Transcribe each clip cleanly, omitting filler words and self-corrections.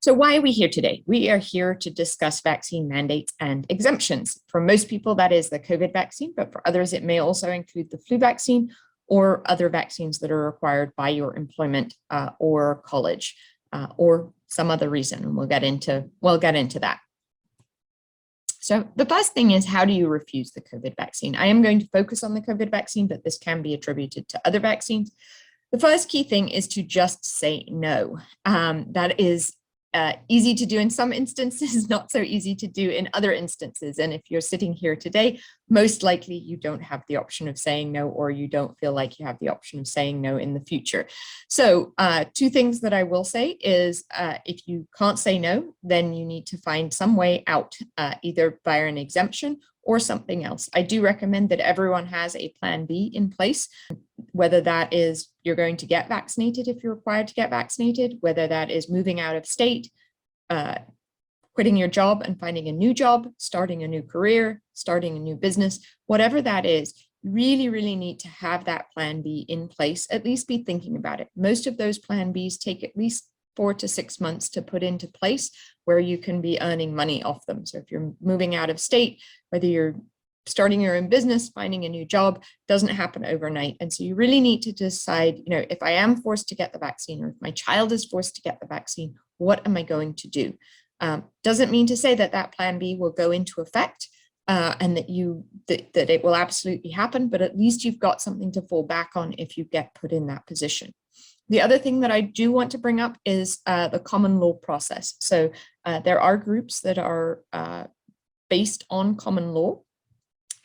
So why are we here today? We are here to discuss vaccine mandates and exemptions. For most people, that is the COVID vaccine, but for others, it may also include the flu vaccine or other vaccines that are required by your employment or college or some other reason. And we'll get into that. So the first thing is, how do you refuse the COVID vaccine? I am going to focus on the COVID vaccine, but this can be attributed to other vaccines. The first key thing is to just say no. That is easy to do in some instances, not so easy to do in other instances. And if you're sitting here today, most likely you don't have the option of saying no, or you don't feel like you have the option of saying no in the future. So two things that I will say is if you can't say no, then you need to find some way out, either via an exemption or something else. I do recommend that everyone has a plan B in place, whether that is you're going to get vaccinated if you're required to get vaccinated, whether that is moving out of state, quitting your job and finding a new job, starting a new career, starting a new business, whatever that is, you really need to have that plan B in place, at least be thinking about it. Most of those plan Bs take at least 4 to 6 months to put into place where you can be earning money off them. So if you're moving out of state, whether you're starting your own business, finding a new job, doesn't happen overnight. And so you really need to decide, if I am forced to get the vaccine, or if my child is forced to get the vaccine, what am I going to do? Doesn't mean to say that that plan B will go into effect and that it will absolutely happen, but at least you've got something to fall back on if you get put in that position. The other thing that I do want to bring up is the common law process. So there are groups that are based on common law,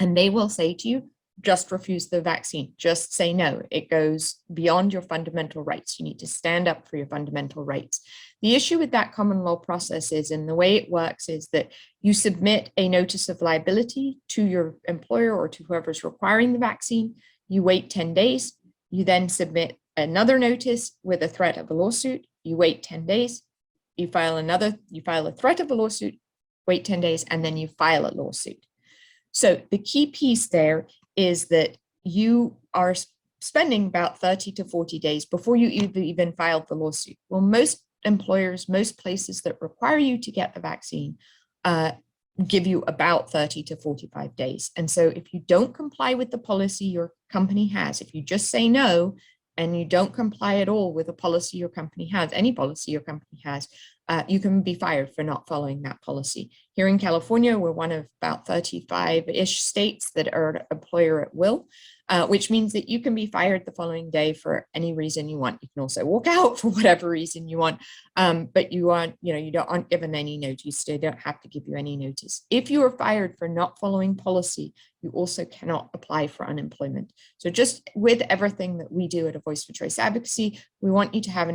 and they will say to you, just refuse the vaccine, just say no. It goes beyond your fundamental rights. You need to stand up for your fundamental rights. The issue with that common law process is, and the way it works is that you submit a notice of liability to your employer or to whoever's requiring the vaccine. You wait 10 days. You then submit another notice with a threat of a lawsuit. You wait 10 days. You file a threat of a lawsuit, wait 10 days, and then you file a lawsuit. So the key piece there is that you are spending about 30 to 40 days before you even filed the lawsuit. Well, most employers, most places that require you to get the vaccine give you about 30 to 45 days. And so if you don't comply with the policy your company has, if you just say no, and you don't comply at all with a policy your company has, any policy your company has, you can be fired for not following that policy. Here in California, we're one of about 35-ish states that are employer at will, which means that you can be fired the following day for any reason you want. You can also walk out for whatever reason you want, but you aren't given any notice. They don't have to give you any notice. If you are fired for not following policy, you also cannot apply for unemployment. So just with everything that we do at A Voice for Choice Advocacy, we want you to have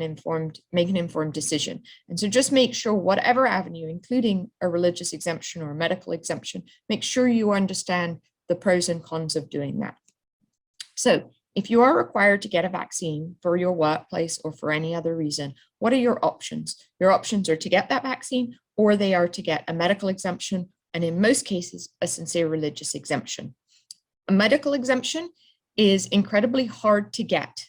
make an informed decision. And so just make sure whatever avenue, including a religious exemption or a medical exemption, make sure you understand the pros and cons of doing that. So if you are required to get a vaccine for your workplace or for any other reason, what are your options? Your options are to get that vaccine, or they are to get a medical exemption, and in most cases, a sincere religious exemption. A medical exemption is incredibly hard to get.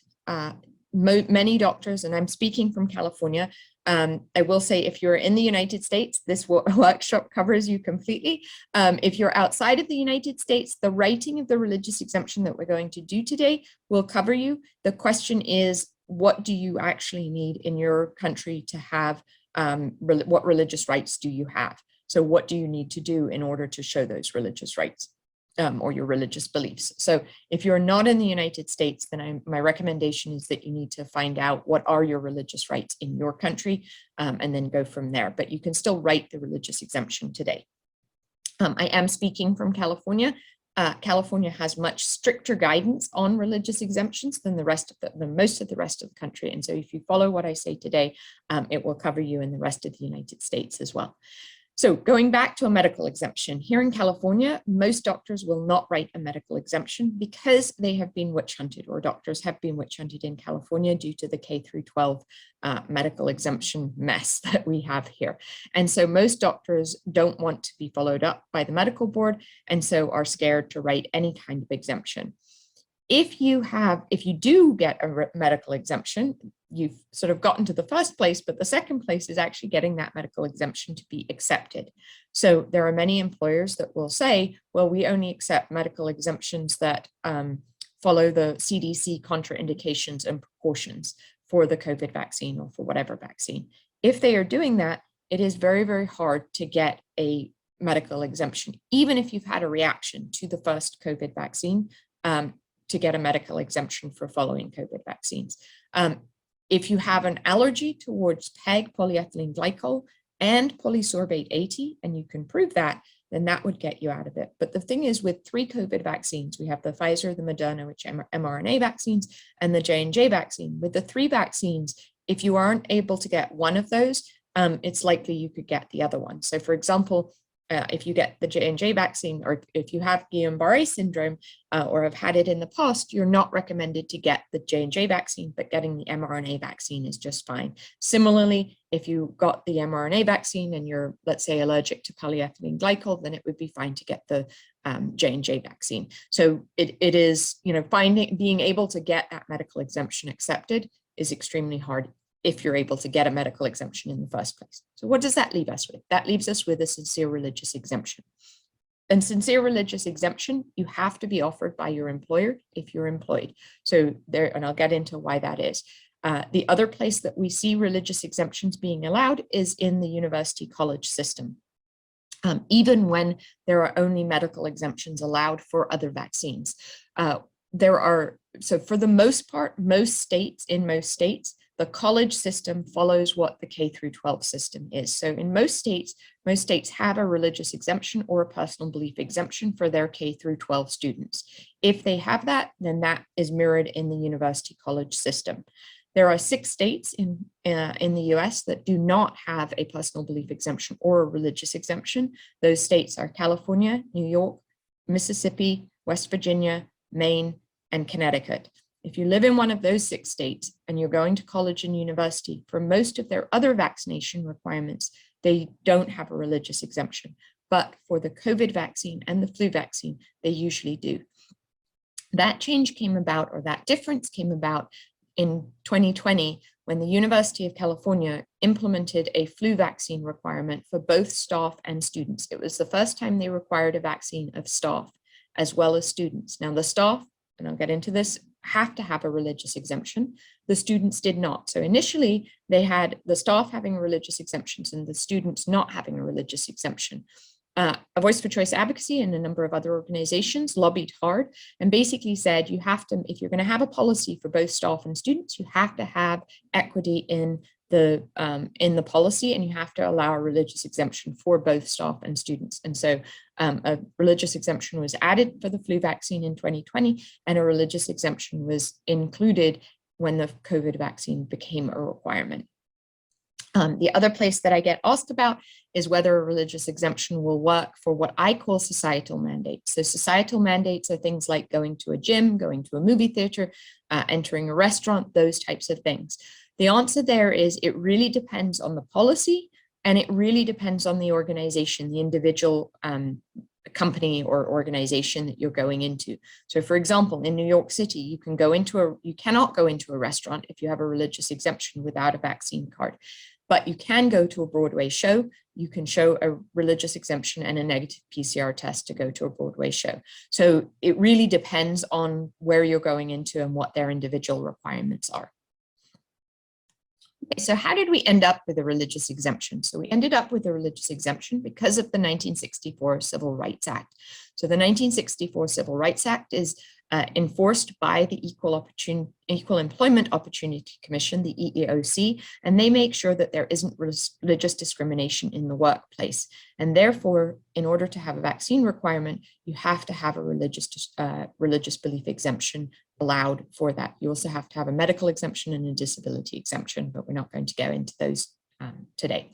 Many doctors, and I'm speaking from California, I will say if you're in the United States, this workshop covers you completely. If you're outside of the United States, the writing of the religious exemption that we're going to do today will cover you. The question is, what do you actually need in your country to have, what religious rights do you have? So what do you need to do in order to show those religious rights? Or your religious beliefs. So if you're not in the United States, then my recommendation is that you need to find out what are your religious rights in your country, and then go from there. But you can still write the religious exemption today. I am speaking from California. California has much stricter guidance on religious exemptions than most of the rest of the country. And so if you follow what I say today, it will cover you in the rest of the United States as well. So going back to a medical exemption, here in California, most doctors will not write a medical exemption because they have been witch hunted, or doctors have been witch hunted in California due to the K through 12 medical exemption mess that we have here. And so most doctors don't want to be followed up by the medical board, and so are scared to write any kind of exemption. If you do get a medical exemption, you've sort of gotten to the first place, but the second place is actually getting that medical exemption to be accepted. So there are many employers that will say, well, we only accept medical exemptions that follow the CDC contraindications and precautions for the COVID vaccine or for whatever vaccine. If they are doing that, it is very, very hard to get a medical exemption, even if you've had a reaction to the first COVID vaccine, to get a medical exemption for following COVID vaccines. If you have an allergy towards PEG, polyethylene glycol, and polysorbate 80, and you can prove that, then that would get you out of it. But the thing is, with 3 COVID vaccines, we have the Pfizer, the Moderna, which are mRNA vaccines, and the J&J vaccine. With the 3 vaccines, if you aren't able to get one of those, it's likely you could get the other one. So for example, if you get the J&J vaccine, or if you have Guillain-Barré syndrome or have had it in the past, you're not recommended to get the J&J vaccine, but getting the mRNA vaccine is just fine. Similarly, if you got the mRNA vaccine and you're, let's say, allergic to polyethylene glycol, then it would be fine to get the J&J vaccine. So it is, being able to get that medical exemption accepted is extremely hard if you're able to get a medical exemption in the first place. So what does that leave us with? That leaves us with a sincere religious exemption. And sincere religious exemption, you have to be offered by your employer if you're employed. So there, and I'll get into why that is. The other place that we see religious exemptions being allowed is in the university college system. Even when there are only medical exemptions allowed for other vaccines. So for the most part, most states, the college system follows what the K through 12 system is. So in most states have a religious exemption or a personal belief exemption for their K through 12 students. If they have that, then that is mirrored in the university college system. There are 6 states in the US that do not have a personal belief exemption or a religious exemption. Those states are California, New York, Mississippi, West Virginia, Maine, and Connecticut. If you live in one of those 6 states and you're going to college and university, for most of their other vaccination requirements, they don't have a religious exemption. But for the COVID vaccine and the flu vaccine, they usually do. That change came about, or that difference came about in 2020, when the University of California implemented a flu vaccine requirement for both staff and students. It was the first time they required a vaccine of staff as well as students. Now the staff, and I'll get into this, have to have a religious exemption. The students did not. So initially they had the staff having religious exemptions and the students not having a religious exemption. A Voice for Choice Advocacy and a number of other organizations lobbied hard and basically said, you have to, if you're going to have a policy for both staff and students, you have to have equity in the policy, and you have to allow a religious exemption for both staff and students. And so a religious exemption was added for the flu vaccine in 2020, and a religious exemption was included when the COVID vaccine became a requirement. The other place that I get asked about is whether a religious exemption will work for what I call societal mandates. So societal mandates are things like going to a gym, going to a movie theater, entering a restaurant, those types of things. The answer there is it really depends on the policy, and it really depends on the organization, the individual company or organization that you're going into. So for example, in New York City, you cannot go into a restaurant if you have a religious exemption without a vaccine card. But you can go to a Broadway show. You can show a religious exemption and a negative PCR test to go to a Broadway show. So it really depends on where you're going into and what their individual requirements are. Okay, so how did we end up with a religious exemption? So we ended up with a religious exemption because of the 1964 Civil Rights Act. So the 1964 Civil Rights Act is enforced by the Equal Employment Opportunity Commission, the EEOC, and they make sure that there isn't religious discrimination in the workplace. And therefore, in order to have a vaccine requirement, you have to have a religious belief exemption allowed for that. You also have to have a medical exemption and a disability exemption, but we're not going to go into those today.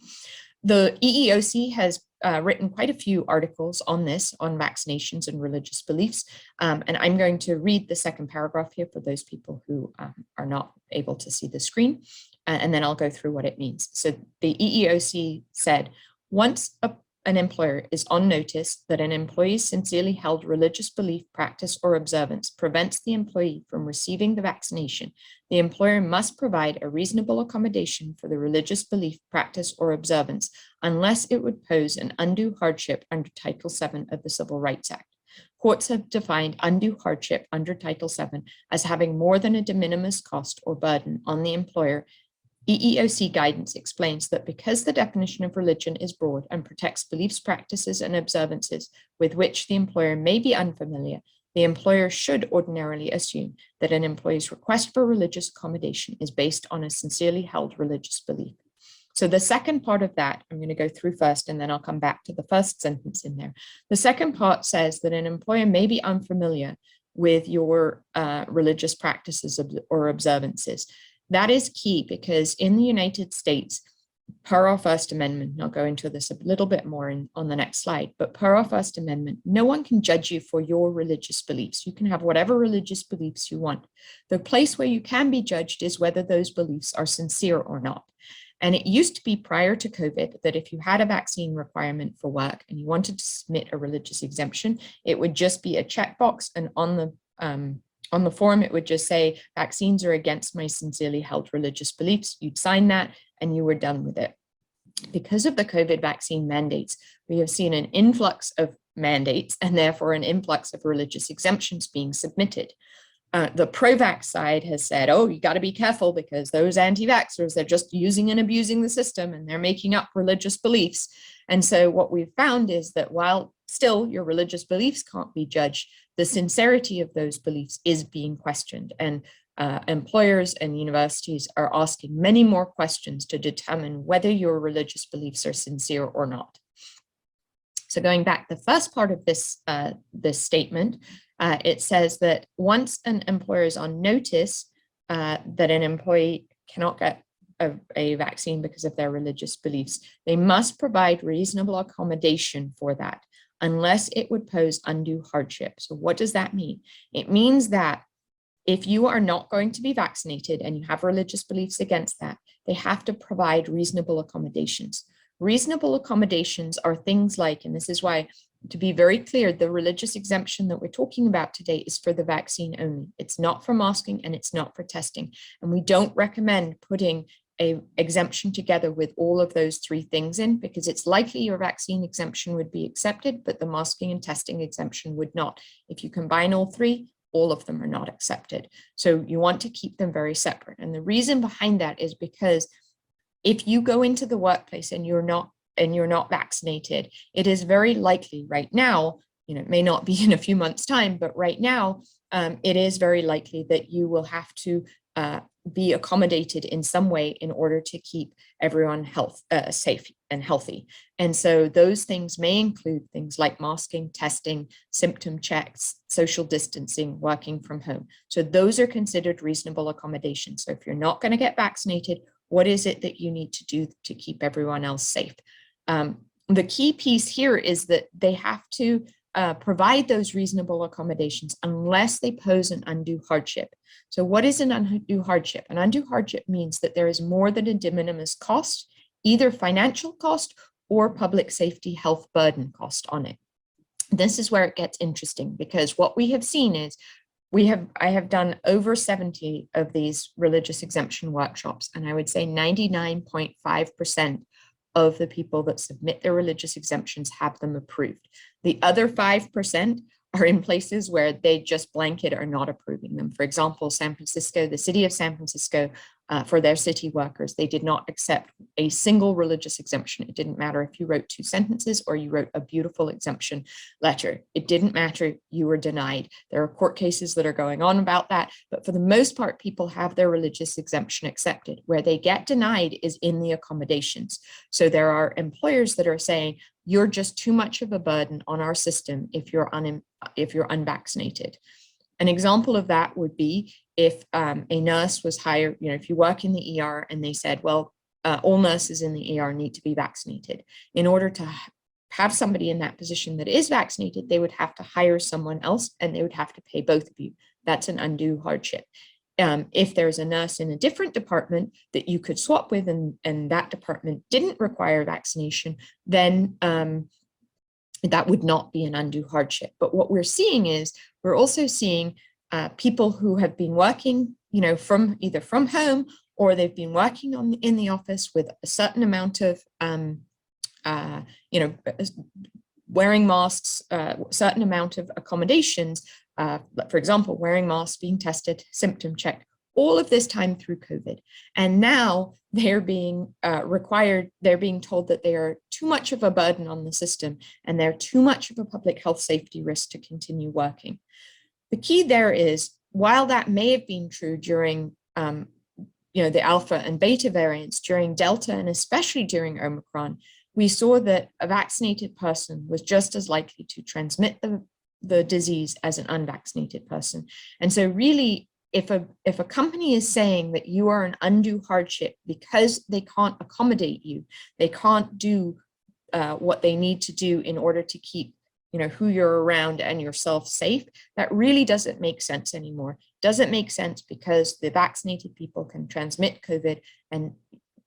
The EEOC has written quite a few articles on this, on vaccinations and religious beliefs. And I'm going to read the second paragraph here for those people who are not able to see the screen, and then I'll go through what it means. So the EEOC said, once a an employer is on notice that an employee's sincerely held religious belief, practice, or observance prevents the employee from receiving the vaccination, the employer must provide a reasonable accommodation for the religious belief, practice, or observance, unless it would pose an undue hardship under Title VII of the Civil Rights Act. Courts have defined undue hardship under Title VII as having more than a de minimis cost or burden on the employer. EEOC guidance explains that because the definition of religion is broad and protects beliefs, practices, and observances with which the employer may be unfamiliar, the employer should ordinarily assume that an employee's request for religious accommodation is based on a sincerely held religious belief. So the second part of that, I'm going to go through first, and then I'll come back to the first sentence in there. The second part says that an employer may be unfamiliar with your religious practices or observances. That is key because in the United States, per our First Amendment, and I'll go into this a little bit more on the next slide, but per our First Amendment, no one can judge you for your religious beliefs. You can have whatever religious beliefs you want. The place where you can be judged is whether those beliefs are sincere or not. And it used to be prior to COVID that if you had a vaccine requirement for work and you wanted to submit a religious exemption, it would just be a checkbox, and on the form, it would just say, vaccines are against my sincerely held religious beliefs. You'd sign that and you were done with it. Because of the COVID vaccine mandates, we have seen an influx of mandates and therefore an influx of religious exemptions being submitted. The pro-vax side has said, oh, you got to be careful because those anti-vaxxers, they're just using and abusing the system and they're making up religious beliefs. And so what we've found is that while still your religious beliefs can't be judged, the sincerity of those beliefs is being questioned. And employers and universities are asking many more questions to determine whether your religious beliefs are sincere or not. So going back, the first part of this statement, it says that once an employer is on notice that an employee cannot get a vaccine because of their religious beliefs, they must provide reasonable accommodation for that, unless it would pose undue hardship. So what does that mean? It means that if you are not going to be vaccinated and you have religious beliefs against that, they have to provide reasonable accommodations. Reasonable accommodations are things like, and this is why, to be very clear, the religious exemption that we're talking about today is for the vaccine only. It's not for masking and it's not for testing. And we don't recommend putting an exemption together with all of those three things in, because it's likely your vaccine exemption would be accepted, but the masking and testing exemption would not. If you combine all three, all of them are not accepted. So you want to keep them very separate. And the reason behind that is because if you go into the workplace and you're not vaccinated, it is very likely right now, it may not be in a few months' time, but right now, it is very likely that you will have to be accommodated in some way in order to keep everyone safe and healthy. And so those things may include things like masking, testing, symptom checks, social distancing, working from home. So those are considered reasonable accommodations. So if you're not going to get vaccinated, what is it that you need to do to keep everyone else safe? The key piece here is that they have to provide those reasonable accommodations unless they pose an undue hardship. So what is an undue hardship? An undue hardship means that there is more than a de minimis cost, either financial cost or public safety health burden cost on it. This is where it gets interesting, because what we have seen is I have done over 70 of these religious exemption workshops, and I would say 99.5% of the people that submit their religious exemptions have them approved. The other 5% are in places where they just blanket are not approving them. For example, San Francisco, the city of San Francisco, for their city workers, they did not accept a single religious exemption. It didn't matter if you wrote 2 sentences or you wrote a beautiful exemption letter. It didn't matter, you were denied. There are court cases that are going on about that, but for the most part, people have their religious exemption accepted. Where they get denied is in the accommodations. So there are employers that are saying, you're just too much of a burden on our system if you're unvaccinated. An example of that would be if a nurse was hired, if you work in the ER and they said, well, all nurses in the ER need to be vaccinated. In order to have somebody in that position that is vaccinated, they would have to hire someone else and they would have to pay both of you. That's an undue hardship. If there's a nurse in a different department that you could swap with and that department didn't require vaccination, then that would not be an undue hardship. But what we're seeing is we're also seeing people who have been working, from either from home or they've been working in the office with a certain amount of, wearing masks, certain amount of accommodations, for example, wearing masks, being tested, symptom checked, all of this time through COVID. And now they're being they're being told that they are too much of a burden on the system and they're too much of a public health safety risk to continue working. The key there is, while that may have been true during the Alpha and Beta variants, during Delta and especially during Omicron, we saw that a vaccinated person was just as likely to transmit the disease as an unvaccinated person. And so really, if a company is saying that you are an undue hardship because they can't accommodate you, they can't do what they need to do in order to keep who you're around and yourself safe, that really doesn't make sense anymore. Doesn't make sense because the vaccinated people can transmit COVID and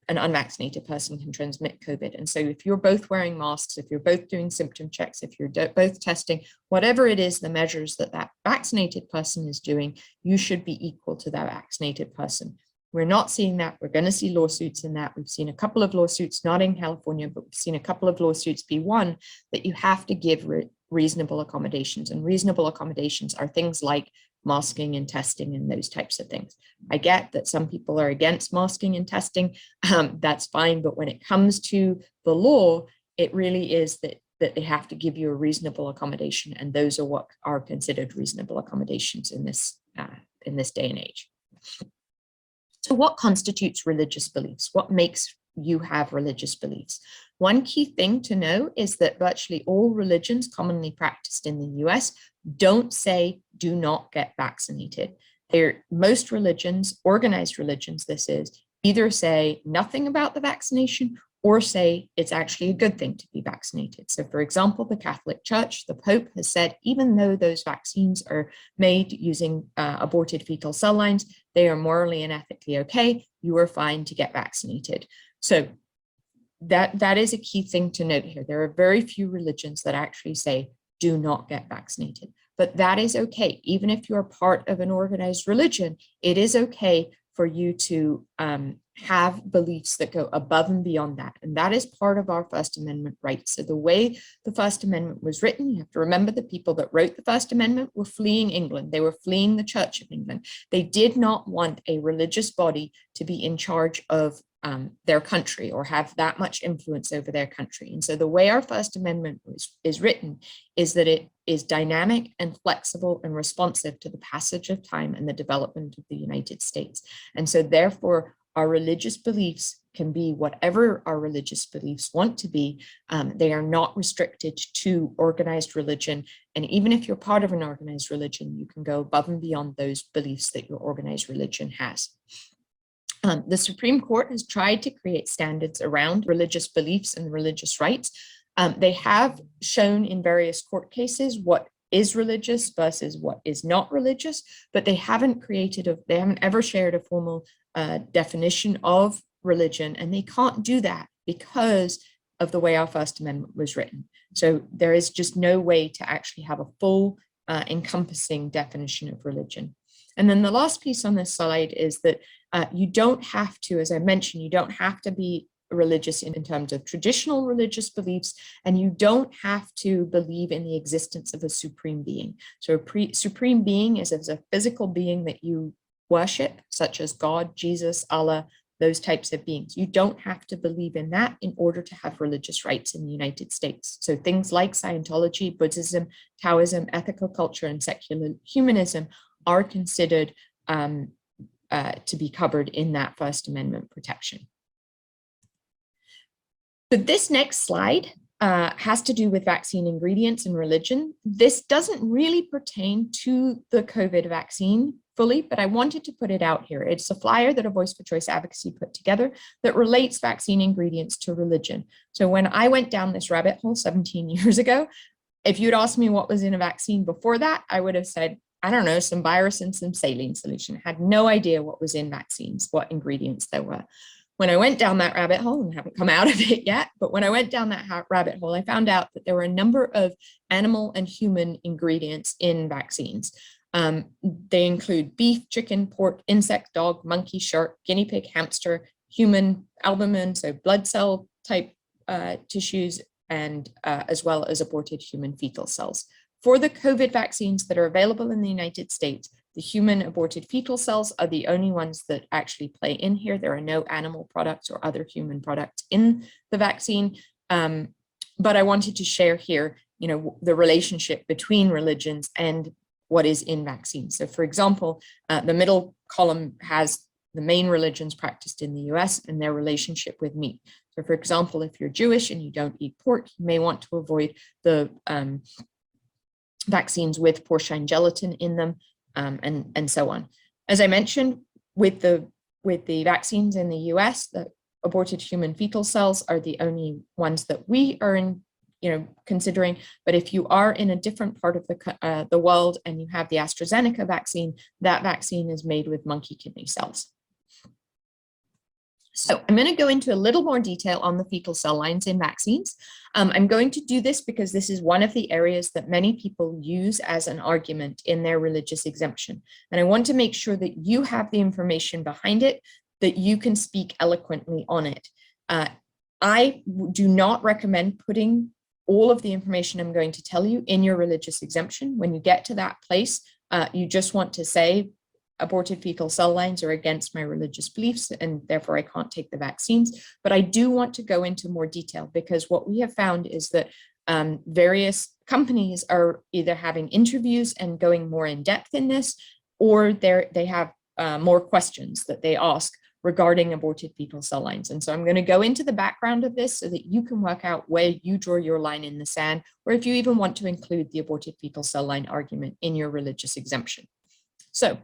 an unvaccinated person can transmit COVID. And so if you're both wearing masks, if you're both doing symptom checks, if you're both testing, whatever it is, the measures that vaccinated person is doing, you should be equal to that vaccinated person. We're not seeing that. We're going to see lawsuits in that. We've seen a couple of lawsuits, not in California, but we've seen a couple of lawsuits be won that you have to give reasonable accommodations. And reasonable accommodations are things like masking and testing and those types of things. I get that some people are against masking and testing. That's fine. But when it comes to the law, it really is that they have to give you a reasonable accommodation. And those are what are considered reasonable accommodations in this day and age. So what constitutes religious beliefs? What makes you have religious beliefs? One key thing to know is that virtually all religions commonly practiced in the US don't say do not get vaccinated. Most religions, organized religions, this is, either say nothing about the vaccination or say it's actually a good thing to be vaccinated. So for example, the Catholic Church, the Pope has said, even though those vaccines are made using aborted fetal cell lines, they are morally and ethically okay. You are fine to get vaccinated. So that is a key thing to note here. There are very few religions that actually say, do not get vaccinated, but that is okay. Even if you're part of an organized religion, it is okay for you to have beliefs that go above and beyond that. And that is part of our First Amendment rights. So the way the First Amendment was written, you have to remember the people that wrote the First Amendment were fleeing England. They were fleeing the Church of England. They did not want a religious body to be in charge of their country or have that much influence over their country. And so the way our First Amendment is written is that it is dynamic and flexible and responsive to the passage of time and the development of the United States. And so therefore, our religious beliefs can be whatever our religious beliefs want to be. They are not restricted to organized religion. And even if you're part of an organized religion, you can go above and beyond those beliefs that your organized religion has. The Supreme Court has tried to create standards around religious beliefs and religious rights. They have shown in various court cases what is religious versus what is not religious, but they haven't ever shared a formal definition of religion, and they can't do that because of the way our First Amendment was written. So there is just no way to actually have a full encompassing definition of religion. And then the last piece on this slide is that you don't have to, as I mentioned, you don't have to be religious in terms of traditional religious beliefs, and you don't have to believe in the existence of a supreme being. So a supreme being is a physical being that you worship, such as God, Jesus, Allah, those types of beings. You don't have to believe in that in order to have religious rights in the United States. So things like Scientology, Buddhism, Taoism, ethical culture, and secular humanism are considered to be covered in that First Amendment protection. So this next slide has to do with vaccine ingredients and religion. This doesn't really pertain to the COVID vaccine fully, but I wanted to put it out here. It's a flyer that a Voice for Choice Advocacy put together that relates vaccine ingredients to religion. So when I went down this rabbit hole 17 years ago, if you'd asked me what was in a vaccine before that, I would have said, I don't know, some virus and some saline solution. Had no idea what was in vaccines, what ingredients there were. When I went down that rabbit hole, and haven't come out of it yet, but when I went down that rabbit hole, I found out that there were a number of animal and human ingredients in vaccines. They include beef, chicken, pork, insect, dog, monkey, shark, guinea pig, hamster, human albumin, so blood cell type tissues, and as well as aborted human fetal cells. For the COVID vaccines that are available in the United States, the human aborted fetal cells are the only ones that actually play in here. There are no animal products or other human products in the vaccine. But I wanted to share here, the relationship between religions and what is in vaccines. So for example, the middle column has the main religions practiced in the US and their relationship with meat. So for example, if you're Jewish and you don't eat pork, you may want to avoid the vaccines with porcine gelatin in them, and so on. As I mentioned, with the vaccines in the US, the aborted human fetal cells are the only ones that we are considering. But if you are in a different part of the world and you have the AstraZeneca vaccine, that vaccine is made with monkey kidney cells. So I'm going to go into a little more detail on the fetal cell lines in vaccines. I'm going to do this because this is one of the areas that many people use as an argument in their religious exemption. And I want to make sure that you have the information behind it, that you can speak eloquently on it. I do not recommend putting all of the information I'm going to tell you in your religious exemption. When you get to that place, you just want to say, aborted fetal cell lines are against my religious beliefs and therefore I can't take the vaccines. But I do want to go into more detail because what we have found is that various companies are either having interviews and going more in depth in this, or they have more questions that they ask regarding aborted fetal cell lines. And so I'm going to go into the background of this so that you can work out where you draw your line in the sand, or if you even want to include the aborted fetal cell line argument in your religious exemption. So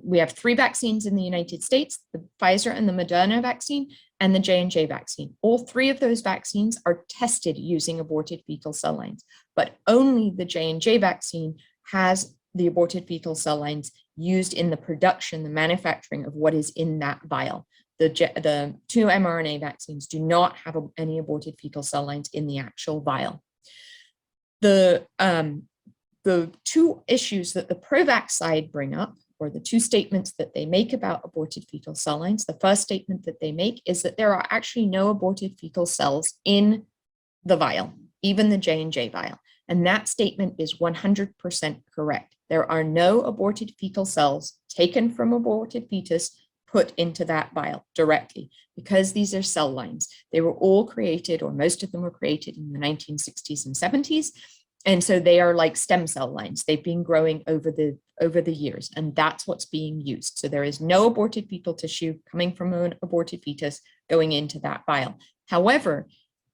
we have 3 vaccines in the United States, the Pfizer and the Moderna vaccine and the J&J vaccine. All 3 of those vaccines are tested using aborted fetal cell lines, but only the J&J vaccine has the aborted fetal cell lines used in the production, the manufacturing of what is in that vial. The 2 mRNA vaccines do not have any aborted fetal cell lines in the actual vial. The 2 issues that the pro-vax side bring up, or the 2 statements that they make about aborted fetal cell lines. The first statement that they make is that there are actually no aborted fetal cells in the vial, even the J&J vial. And that statement is 100% correct. There are no aborted fetal cells taken from aborted fetus put into that vial directly, because these are cell lines. They were all created, or most of them were created in the 1960s and 70s. And so they are like stem cell lines. They've been growing over the years, and that's what's being used. So there is no aborted fetal tissue coming from an aborted fetus going into that vial. However,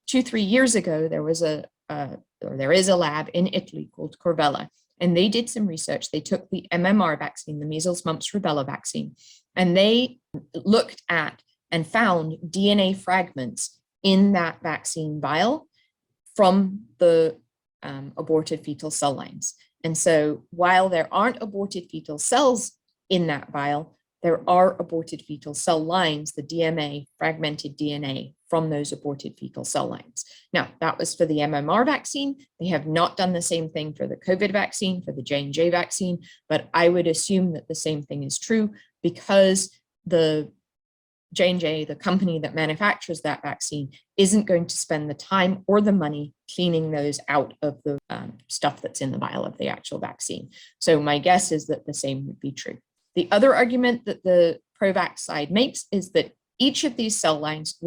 2-3 years ago, there is a lab in Italy called Corvella, and they did some research. They took the MMR vaccine, the measles, mumps, rubella vaccine, and they looked at and found DNA fragments in that vaccine vial from the aborted fetal cell lines. And so while there aren't aborted fetal cells in that vial, there are aborted fetal cell lines, the DMA, fragmented DNA from those aborted fetal cell lines. Now, that was for the MMR vaccine. They have not done the same thing for the COVID vaccine, for the J&J vaccine, but I would assume that the same thing is true because the J&J, the company that manufactures that vaccine, isn't going to spend the time or the money cleaning those out of the stuff that's in the vial of the actual vaccine. So my guess is that the same would be true. The other argument that the pro-vax side makes is that each of these cell lines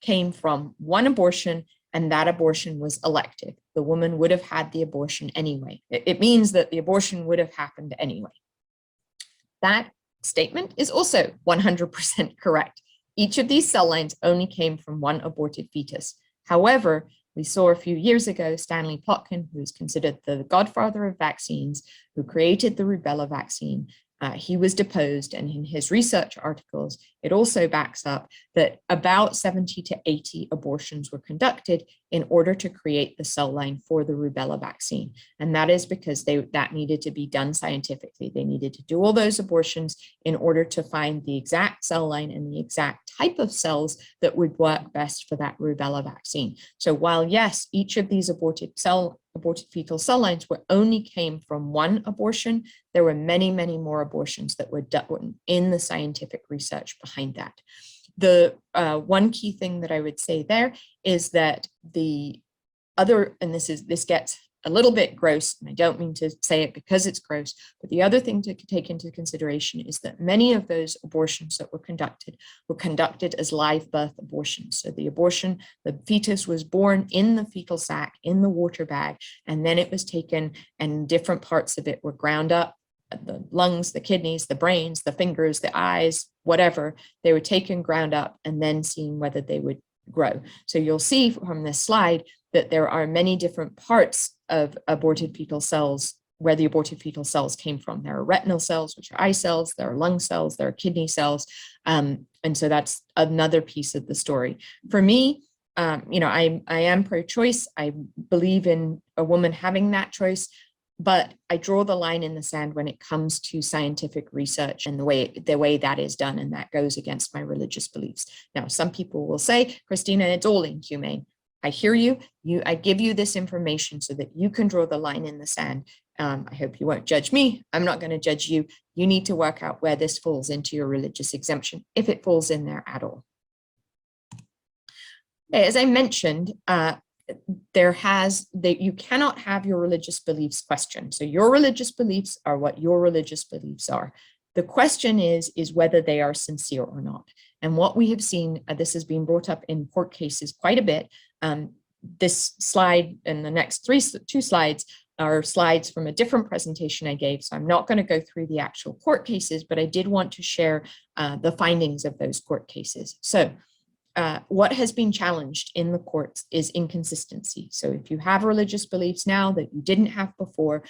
came from one abortion, and that abortion was elective. The woman would have had the abortion anyway. It means that the abortion would have happened anyway. That statement is also 100% correct. Each of these cell lines only came from one aborted fetus. However, we saw a few years ago, Stanley Plotkin, who is considered the godfather of vaccines, who created the rubella vaccine, He was deposed, and in his research articles, it also backs up that about 70 to 80 abortions were conducted in order to create the cell line for the rubella vaccine. And that is because that needed to be done scientifically. They needed to do all those abortions in order to find the exact cell line and the exact type of cells that would work best for that rubella vaccine. So while, yes, each of these aborted fetal cell lines only came from one abortion, there were many, many more abortions that were done in the scientific research behind that. The one key thing that I would say there is that the other, and this gets a little bit gross, and I don't mean to say it because it's gross, but the other thing to take into consideration is that many of those abortions that were conducted as live birth abortions. So the fetus was born in the fetal sac, in the water bag, and then it was taken and different parts of it were ground up. The lungs, the kidneys, the brains, the fingers, the eyes, whatever, they were taken, ground up, and then seen whether they would grow. So you'll see from this slide that there are many different parts of aborted fetal cells where the aborted fetal cells came from. There are retinal cells, which are eye cells, there are lung cells, there are kidney cells. And so that's another piece of the story. For me, I am pro-choice. I believe in a woman having that choice, but I draw the line in the sand when it comes to scientific research and the way that is done, and that goes against my religious beliefs. Now, some people will say, Christina, it's all inhumane. I hear you. I give you this information so that you can draw the line in the sand. I hope you won't judge me. I'm not going to judge you. You need to work out where this falls into your religious exemption, if it falls in there at all. As I mentioned, you cannot have your religious beliefs questioned. So your religious beliefs are what your religious beliefs are. The question is whether they are sincere or not. And what we have seen, this has been brought up in court cases quite a bit. This slide and the next two slides are slides from a different presentation I gave. So I'm not going to go through the actual court cases, but I did want to share the findings of those court cases. So what has been challenged in the courts is inconsistency. So if you have religious beliefs now that you didn't have before,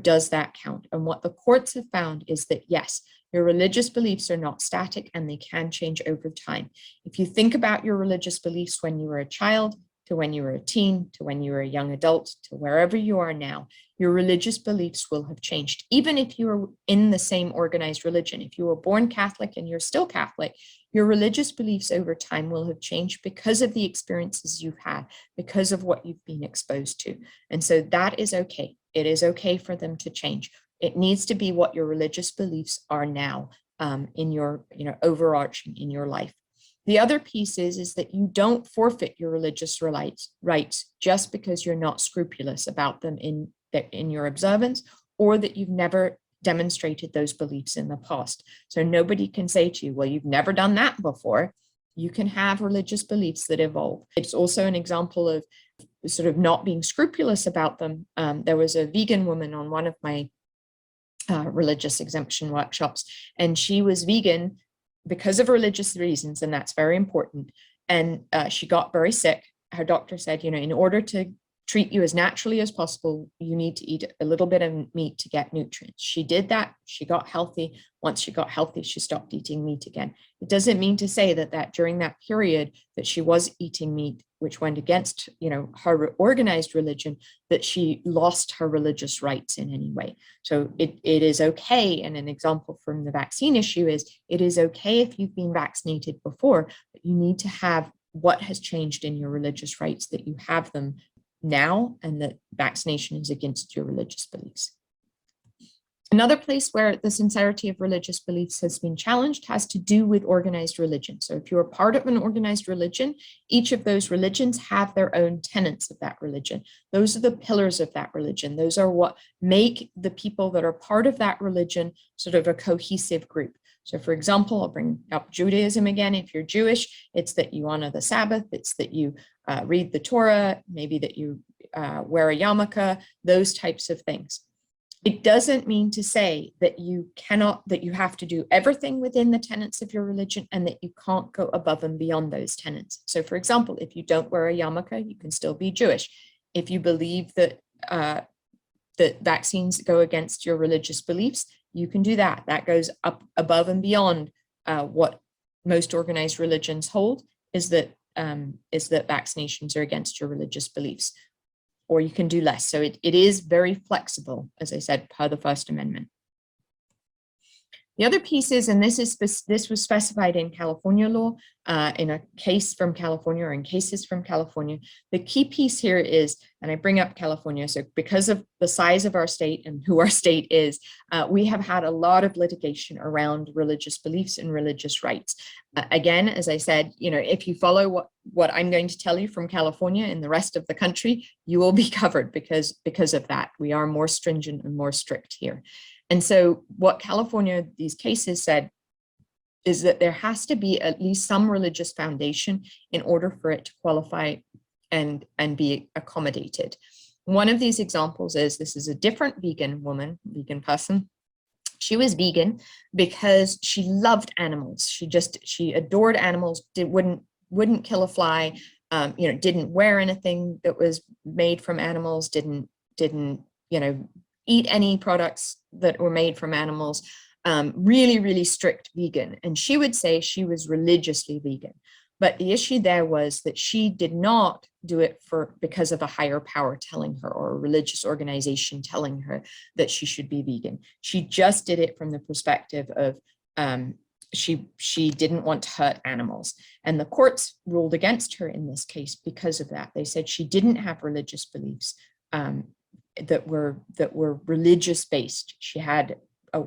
does that count? And what the courts have found is that, yes, your religious beliefs are not static and they can change over time. If you think about your religious beliefs when you were a child, to when you were a teen, to when you were a young adult, to wherever you are now, your religious beliefs will have changed. Even if you are in the same organized religion, if you were born Catholic and you're still Catholic, your religious beliefs over time will have changed because of the experiences you've had, because of what you've been exposed to. And so that is okay. It is okay for them to change. It needs to be what your religious beliefs are now in your, overarching in your life. The other piece is that you don't forfeit your religious rights just because you're not scrupulous about them in your observance, or that you've never demonstrated those beliefs in the past. So nobody can say to you, well, you've never done that before. You can have religious beliefs that evolve. It's also an example of sort of not being scrupulous about them. There was a vegan woman on one of my religious exemption workshops, and she was vegan because of religious reasons, and that's very important. And she got very sick. Her doctor said, in order to treat you as naturally as possible, you need to eat a little bit of meat to get nutrients. She did that. She got healthy. Once she got healthy, she stopped eating meat again. It doesn't mean to say that during that period that she was eating meat, which went against, her organized religion, that she lost her religious rights in any way. So it is okay. And an example from the vaccine issue is it is okay if you've been vaccinated before, but you need to have what has changed in your religious rights, that you have them now, and that vaccination is against your religious beliefs. Another place where the sincerity of religious beliefs has been challenged has to do with organized religion. So if you're a part of an organized religion, each of those religions have their own tenets of that religion. Those are the pillars of that religion. Those are what make the people that are part of that religion sort of a cohesive group. So for example, I'll bring up Judaism again. If you're Jewish, it's that you honor the Sabbath, it's that you read the Torah, maybe that you wear a yarmulke, those types of things. It doesn't mean to say that you have to do everything within the tenets of your religion and that you can't go above and beyond those tenets. So for example, if you don't wear a yarmulke, you can still be Jewish. If you believe that that vaccines go against your religious beliefs, you can do that. That goes up above and beyond what most organized religions hold, is that vaccinations are against your religious beliefs, or you can do less. So it is very flexible, as I said, per the First Amendment. The other piece is, and this was specified in California law, in a case from California, or in cases from California. The key piece here is, and I bring up California, so because of the size of our state and who our state is, we have had a lot of litigation around religious beliefs and religious rights. Again, as I said, if you follow what I'm going to tell you from California and the rest of the country, you will be covered because of that. We are more stringent and more strict here. And so what California, these cases said, is that there has to be at least some religious foundation in order for it to qualify and be accommodated. One of these examples is, this is a different vegan person. She was vegan because she loved animals. She adored animals, wouldn't kill a fly, didn't wear anything that was made from animals, didn't eat any products that were made from animals, really, really strict vegan. And she would say she was religiously vegan. But the issue there was that she did not do it because of a higher power telling her, or a religious organization telling her that she should be vegan. She just did it from the perspective of she didn't want to hurt animals. And the courts ruled against her in this case because of that. They said she didn't have religious beliefs that were religious based.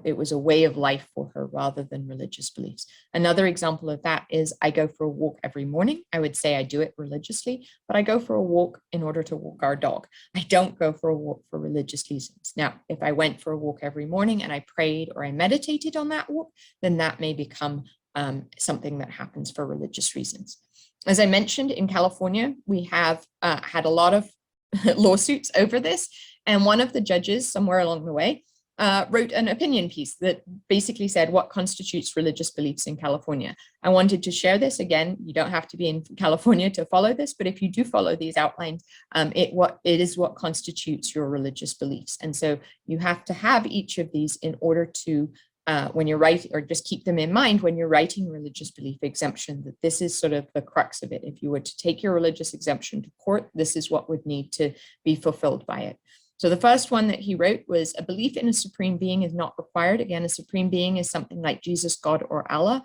It was a way of life for her rather than religious beliefs. Another example of that is, I go for a walk every morning. I would say I do it religiously, but I go for a walk in order to walk our dog. I don't go for a walk for religious reasons. Now, if I went for a walk every morning and I prayed or I meditated on that walk, then that may become something that happens for religious reasons. As I mentioned, in California, we have had a lot of lawsuits over this. And one of the judges somewhere along the way wrote an opinion piece that basically said what constitutes religious beliefs in California. I wanted to share this. Again, you don't have to be in California to follow this, but if you do follow these outlines, it is what constitutes your religious beliefs. And so you have to have each of these in order to, when you're writing, or just keep them in mind when you're writing religious belief exemption, that this is sort of the crux of it. If you were to take your religious exemption to court, this is what would need to be fulfilled by it. So the first one that he wrote was, a belief in a supreme being is not required. Again, a supreme being is something like Jesus, God, or Allah.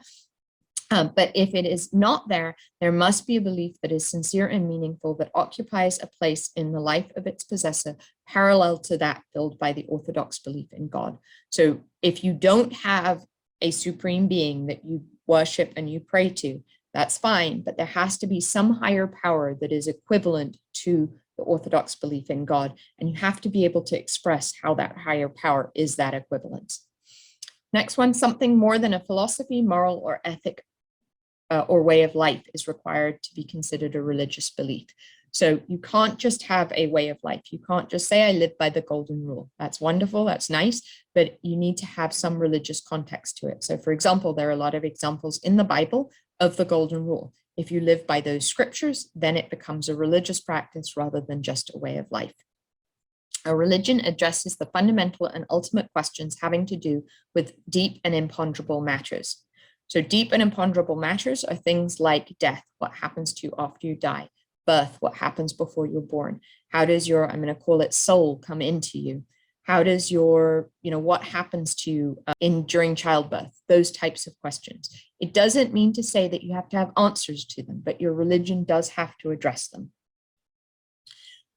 But if it is not there, there must be a belief that is sincere and meaningful, that occupies a place in the life of its possessor, parallel to that filled by the orthodox belief in God. So if you don't have a supreme being that you worship and you pray to, that's fine, but there has to be some higher power that is equivalent to the orthodox belief in God, and you have to be able to express how that higher power is that equivalence. Next one, something more than a philosophy, moral, or ethic or way of life is required to be considered a religious belief. So you can't just have a way of life. You can't just say, I live by the golden rule. That's wonderful, that's nice, but you need to have some religious context to it. So for example, there are a lot of examples in the Bible of the golden rule. If you live by those scriptures, then it becomes a religious practice rather than just a way of life. A religion addresses the fundamental and ultimate questions having to do with deep and imponderable matters. So deep and imponderable matters are things like death, what happens to you after you die, birth, what happens before you're born, how does your, I'm going to call it soul, come into you, how does your, what happens to you during childbirth, those types of questions. It doesn't mean to say that you have to have answers to them, but your religion does have to address them.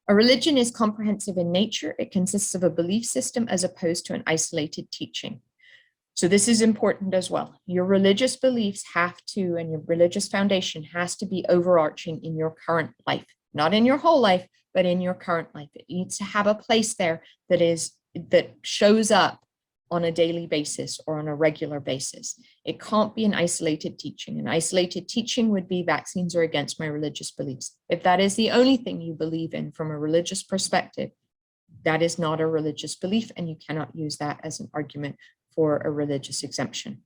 A religion is comprehensive in nature. It consists of a belief system as opposed to an isolated teaching. So this is important as well. Your religious beliefs have to, and your religious foundation has to be overarching in your current life, not in your whole life, but in your current life. It needs to have a place there that shows up on a daily basis or on a regular basis. It can't be an isolated teaching. An isolated teaching would be vaccines are against my religious beliefs. If that is the only thing you believe in from a religious perspective, that is not a religious belief, and you cannot use that as an argument for a religious exemption.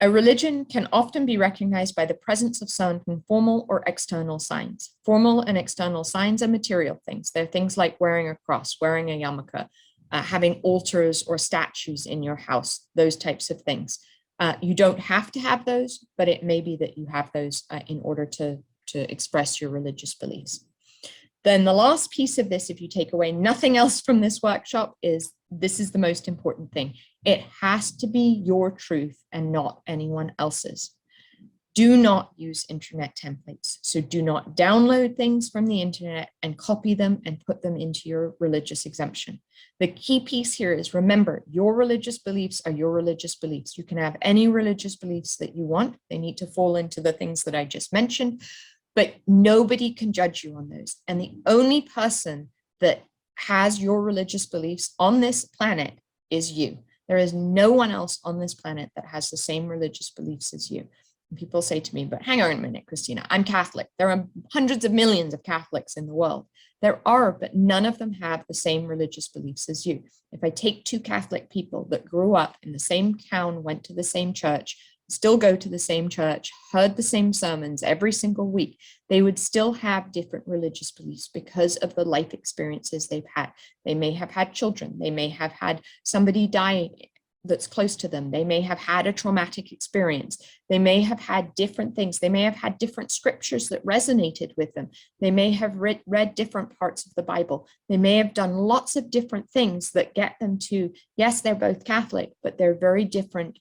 A religion can often be recognized by the presence of certain formal or external signs. Formal and external signs are material things. They're things like wearing a cross, wearing a yarmulke, having altars or statues in your house, those types of things. You don't have to have those, but it may be that you have those in order to express your religious beliefs. Then the last piece of this, if you take away nothing else from this workshop, is this is the most important thing. It has to be your truth and not anyone else's. Do not use internet templates. So do not download things from the internet and copy them and put them into your religious exemption. The key piece here is, remember, your religious beliefs are your religious beliefs. You can have any religious beliefs that you want. They need to fall into the things that I just mentioned, but nobody can judge you on those. And the only person that has your religious beliefs on this planet is you. There is no one else on this planet that has the same religious beliefs as you. And people say to me, but hang on a minute, Christina, I'm Catholic. There are hundreds of millions of Catholics in the world. There are, but none of them have the same religious beliefs as you. If I take two Catholic people that grew up in the same town, went to the same church, still go to the same church, heard the same sermons every single week, they would still have different religious beliefs because of the life experiences they've had. They may have had children. They may have had somebody die that's close to them. They may have had a traumatic experience. They may have had different things. They may have had different scriptures that resonated with them. They may have read different parts of the Bible. They may have done lots of different things that get them to, yes, they're both Catholic, but they're very different.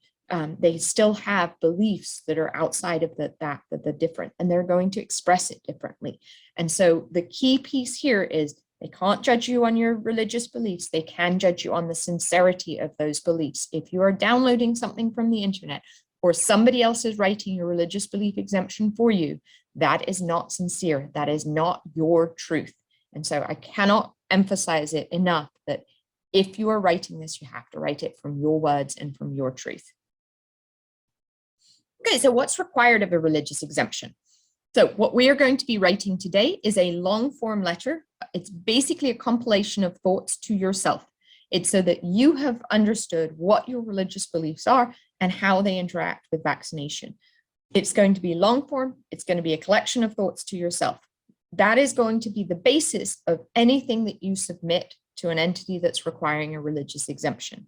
They still have beliefs that are outside of the different, and they're going to express it differently. And so the key piece here is, they can't judge you on your religious beliefs. They can judge you on the sincerity of those beliefs. If you are downloading something from the internet, or somebody else is writing your religious belief exemption for you, that is not sincere. That is not your truth. And so I cannot emphasize it enough that if you are writing this, you have to write it from your words and from your truth. Okay, so what's required of a religious exemption? So what we are going to be writing today is a long form letter. It's basically a compilation of thoughts to yourself. It's so that you have understood what your religious beliefs are and how they interact with vaccination. It's going to be long form. It's going to be a collection of thoughts to yourself. That is going to be the basis of anything that you submit to an entity that's requiring a religious exemption.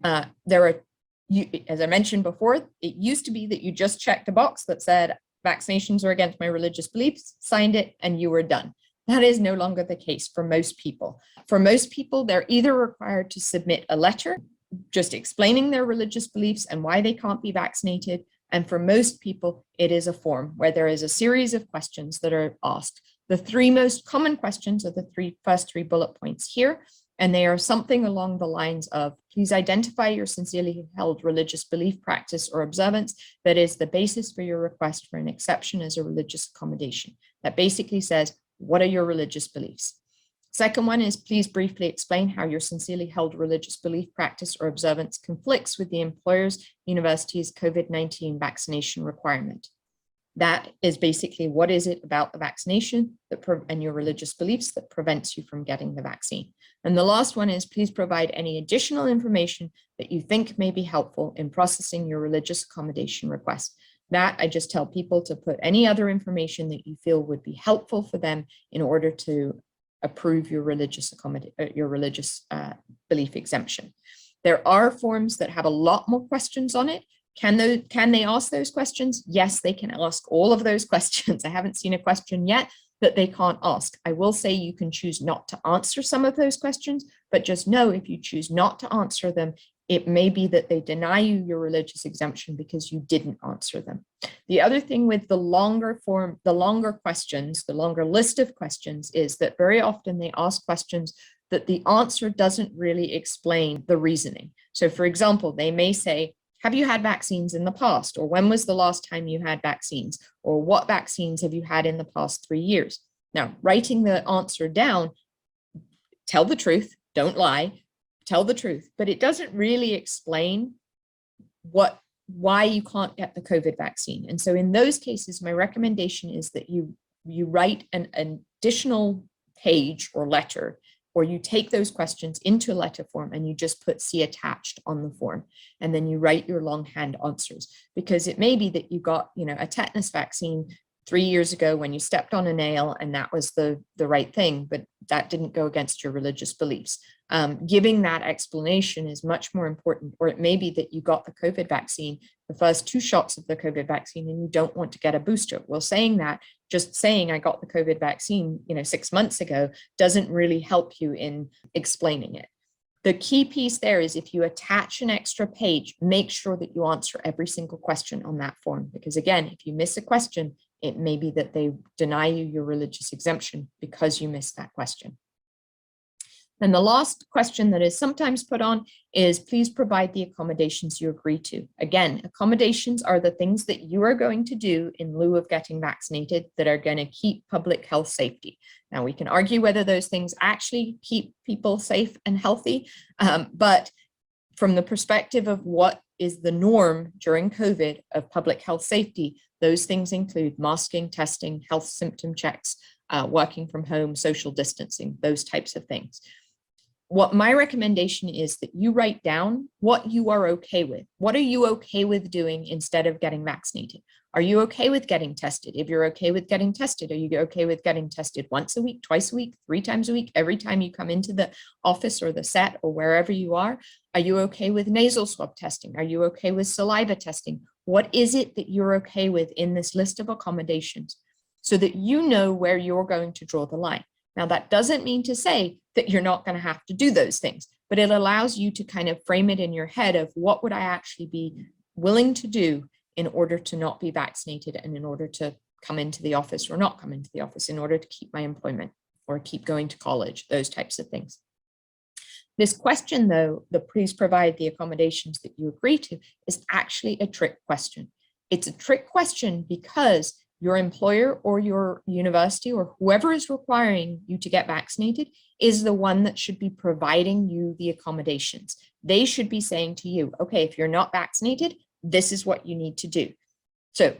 As I mentioned before, it used to be that you just checked a box that said, vaccinations are against my religious beliefs, signed it, and you were done. That is no longer the case for most people. For most people, they're either required to submit a letter just explaining their religious beliefs and why they can't be vaccinated. And for most people, it is a form where there is a series of questions that are asked. The three most common questions are the first three bullet points here. And they are something along the lines of, please identify your sincerely held religious belief, practice, or observance that is the basis for your request for an exception as a religious accommodation. That basically says, what are your religious beliefs? Second one is, please briefly explain how your sincerely held religious belief, practice, or observance conflicts with the employer's university's COVID-19 vaccination requirement. That is basically, what is it about the vaccination and your religious beliefs that prevents you from getting the vaccine? And the last one is, please provide any additional information that you think may be helpful in processing your religious accommodation request. That I just tell people to put any other information that you feel would be helpful for them in order to approve your religious belief exemption. There are forms that have a lot more questions on it. Can they ask those questions? Yes, they can ask all of those questions. I haven't seen a question yet that they can't ask. I will say you can choose not to answer some of those questions, but just know if you choose not to answer them, it may be that they deny you your religious exemption because you didn't answer them. The other thing with the longer form, the longer questions, the longer list of questions is that very often they ask questions that the answer doesn't really explain the reasoning. So for example, they may say, have you had vaccines in the past? Or when was the last time you had vaccines? Or what vaccines have you had in the past 3 years? Now, writing the answer down, tell the truth, don't lie, tell the truth, but it doesn't really explain why you can't get the COVID vaccine. And so in those cases, my recommendation is that you write an additional page or letter, or you take those questions into a letter form and you just put "see attached" on the form. And then you write your longhand answers, because it may be that you got, a tetanus vaccine 3 years ago when you stepped on a nail and that was the right thing, but that didn't go against your religious beliefs. Giving that explanation is much more important. Or it may be that you got the COVID vaccine, the first 2 shots of the COVID vaccine, and you don't want to get a booster. Well, just saying I got the COVID vaccine, 6 months ago doesn't really help you in explaining it. The key piece there is if you attach an extra page, make sure that you answer every single question on that form. Because again, if you miss a question, it may be that they deny you your religious exemption because you missed that question. And the last question that is sometimes put on is, please provide the accommodations you agree to. Again, accommodations are the things that you are going to do in lieu of getting vaccinated that are going to keep public health safety. Now, we can argue whether those things actually keep people safe and healthy, but from the perspective of what is the norm during COVID of public health safety, those things include masking, testing, health symptom checks, working from home, social distancing, those types of things. What my recommendation is that you write down what you are okay with. What are you okay with doing instead of getting vaccinated? Are you okay with getting tested? If you're okay with getting tested, are you okay with getting tested once a week, twice a week, 3 times a week, every time you come into the office or the set or wherever you are? Are you okay with nasal swab testing? Are you okay with saliva testing? What is it that you're okay with in this list of accommodations so that you know where you're going to draw the line? Now, that doesn't mean to say that you're not going to have to do those things, but it allows you to kind of frame it in your head of what would I actually be willing to do in order to not be vaccinated and in order to come into the office or not come into the office, in order to keep my employment or keep going to college, those types of things. This question, though, the please provide the accommodations that you agree to, is actually a trick question. It's a trick question because your employer or your university or whoever is requiring you to get vaccinated is the one that should be providing you the accommodations. They should be saying to you, okay, if you're not vaccinated, this is what you need to do. So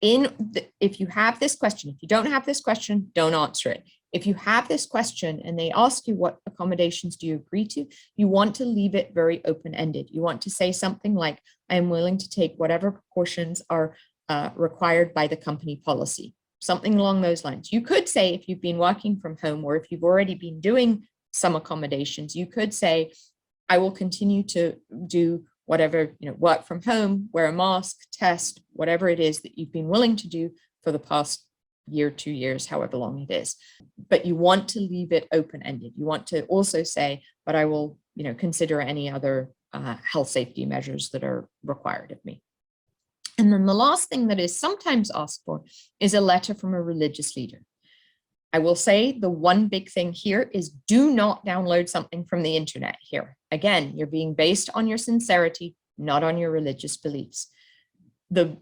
if you have this question, if you don't have this question, don't answer it. If you have this question and they ask you what accommodations do you agree to, you want to leave it very open-ended. You want to say something like, I am willing to take whatever precautions are required by the company policy, something along those lines. You could say, if you've been working from home or if you've already been doing some accommodations, you could say, I will continue to do whatever, work from home, wear a mask, test, whatever it is that you've been willing to do for the past year, 2 years, however long it is. But you want to leave it open-ended. You want to also say, but I will, consider any other health safety measures that are required of me. And then the last thing that is sometimes asked for is a letter from a religious leader. I will say the one big thing here is do not download something from the internet here. Again, you're being based on your sincerity, not on your religious beliefs.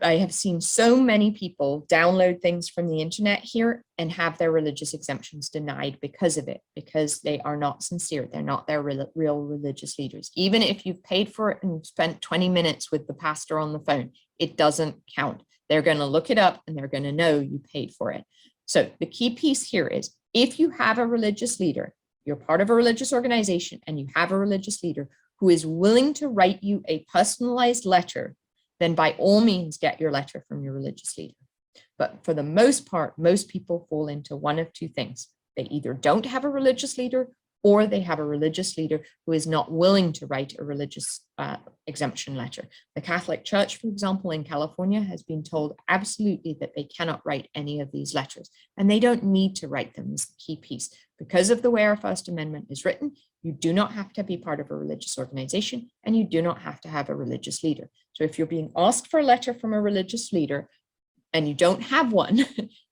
I have seen so many people download things from the internet here and have their religious exemptions denied because of it, because they are not sincere. They're not their real religious leaders. Even if you've paid for it and spent 20 minutes with the pastor on the phone, it doesn't count. They're going to look it up and they're going to know you paid for it. So the key piece here is if you have a religious leader, you're part of a religious organization and you have a religious leader who is willing to write you a personalized letter, then by all means get your letter from your religious leader. But for the most part, most people fall into one of two things. They either don't have a religious leader or they have a religious leader who is not willing to write a religious exemption letter. The Catholic Church, for example, in California has been told absolutely that they cannot write any of these letters, and they don't need to write them is the key piece. Because of the way our First Amendment is written, you do not have to be part of a religious organization and you do not have to have a religious leader. So if you're being asked for a letter from a religious leader and you don't have one,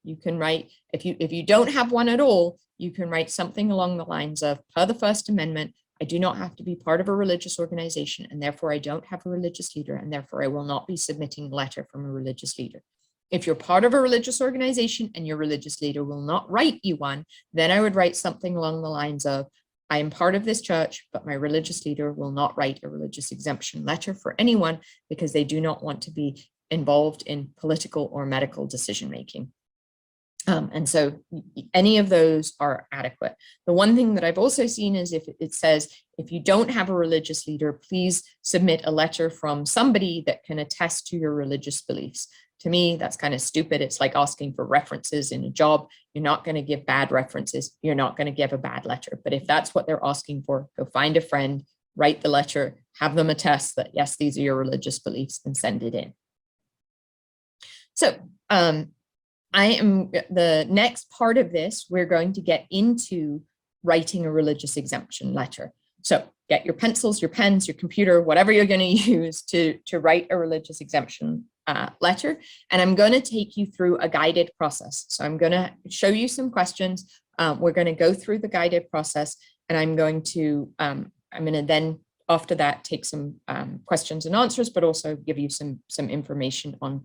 you can write, if you don't have one at all, you can write something along the lines of, per the First Amendment, I do not have to be part of a religious organization and therefore I don't have a religious leader and therefore I will not be submitting a letter from a religious leader. If you're part of a religious organization and your religious leader will not write you one, then I would write something along the lines of, I am part of this church, but my religious leader will not write a religious exemption letter for anyone because they do not want to be involved in political or medical decision-making. And so any of those are adequate. The one thing that I've also seen is if it says, if you don't have a religious leader, please submit a letter from somebody that can attest to your religious beliefs. to me, that's kind of stupid. It's like asking for references in a job. You're not going to give bad references. You're not going to give a bad letter. But if that's what they're asking for, go find a friend, write the letter, have them attest that, yes, these are your religious beliefs, and send it in. So the next part of this, we're going to get into writing a religious exemption letter. So get your pencils, your pens, your computer, whatever you're going to use to write a religious exemption letter. And I'm going to take you through a guided process. So I'm going to show you some questions. We're going to go through the guided process, and I'm going to then after that take some questions and answers, but also give you some information on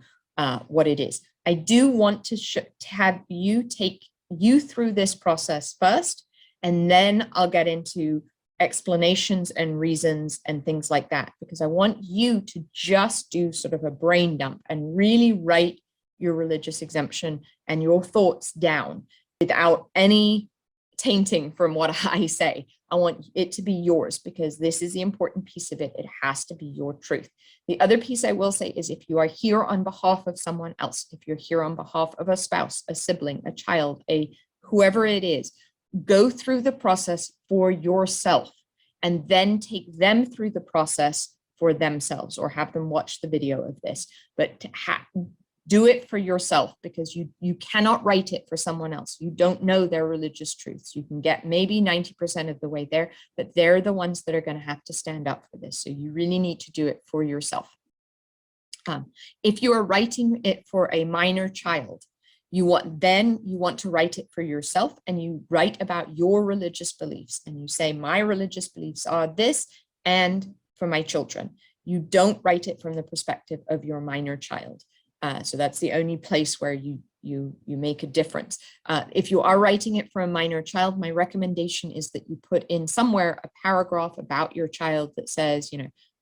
what it is. I do want to have you take you through this process first, and then I'll get into explanations and reasons and things like that, because I want you to just do sort of a brain dump and really write your religious exemption and your thoughts down without any tainting from what I say. I want it to be yours, because this is the important piece of it. It has to be your truth. The other piece I will say is, if you are here on behalf of someone else, if you're here on behalf of a spouse, a sibling, a child, whoever it is, go through the process for yourself and then take them through the process for themselves, or have them watch the video of this. But do it for yourself, because you cannot write it for someone else. You don't know their religious truths. You can get maybe 90% of the way there, but they're the ones that are going to have to stand up for this. So you really need to do it for yourself. If you are writing it for a minor child, you want to write it for yourself, and you write about your religious beliefs, and you say, my religious beliefs are this, and for my children. You don't write it from the perspective of your minor child. So that's the only place where you make a difference. If you are writing it for a minor child, my recommendation is that you put in somewhere a paragraph about your child that says,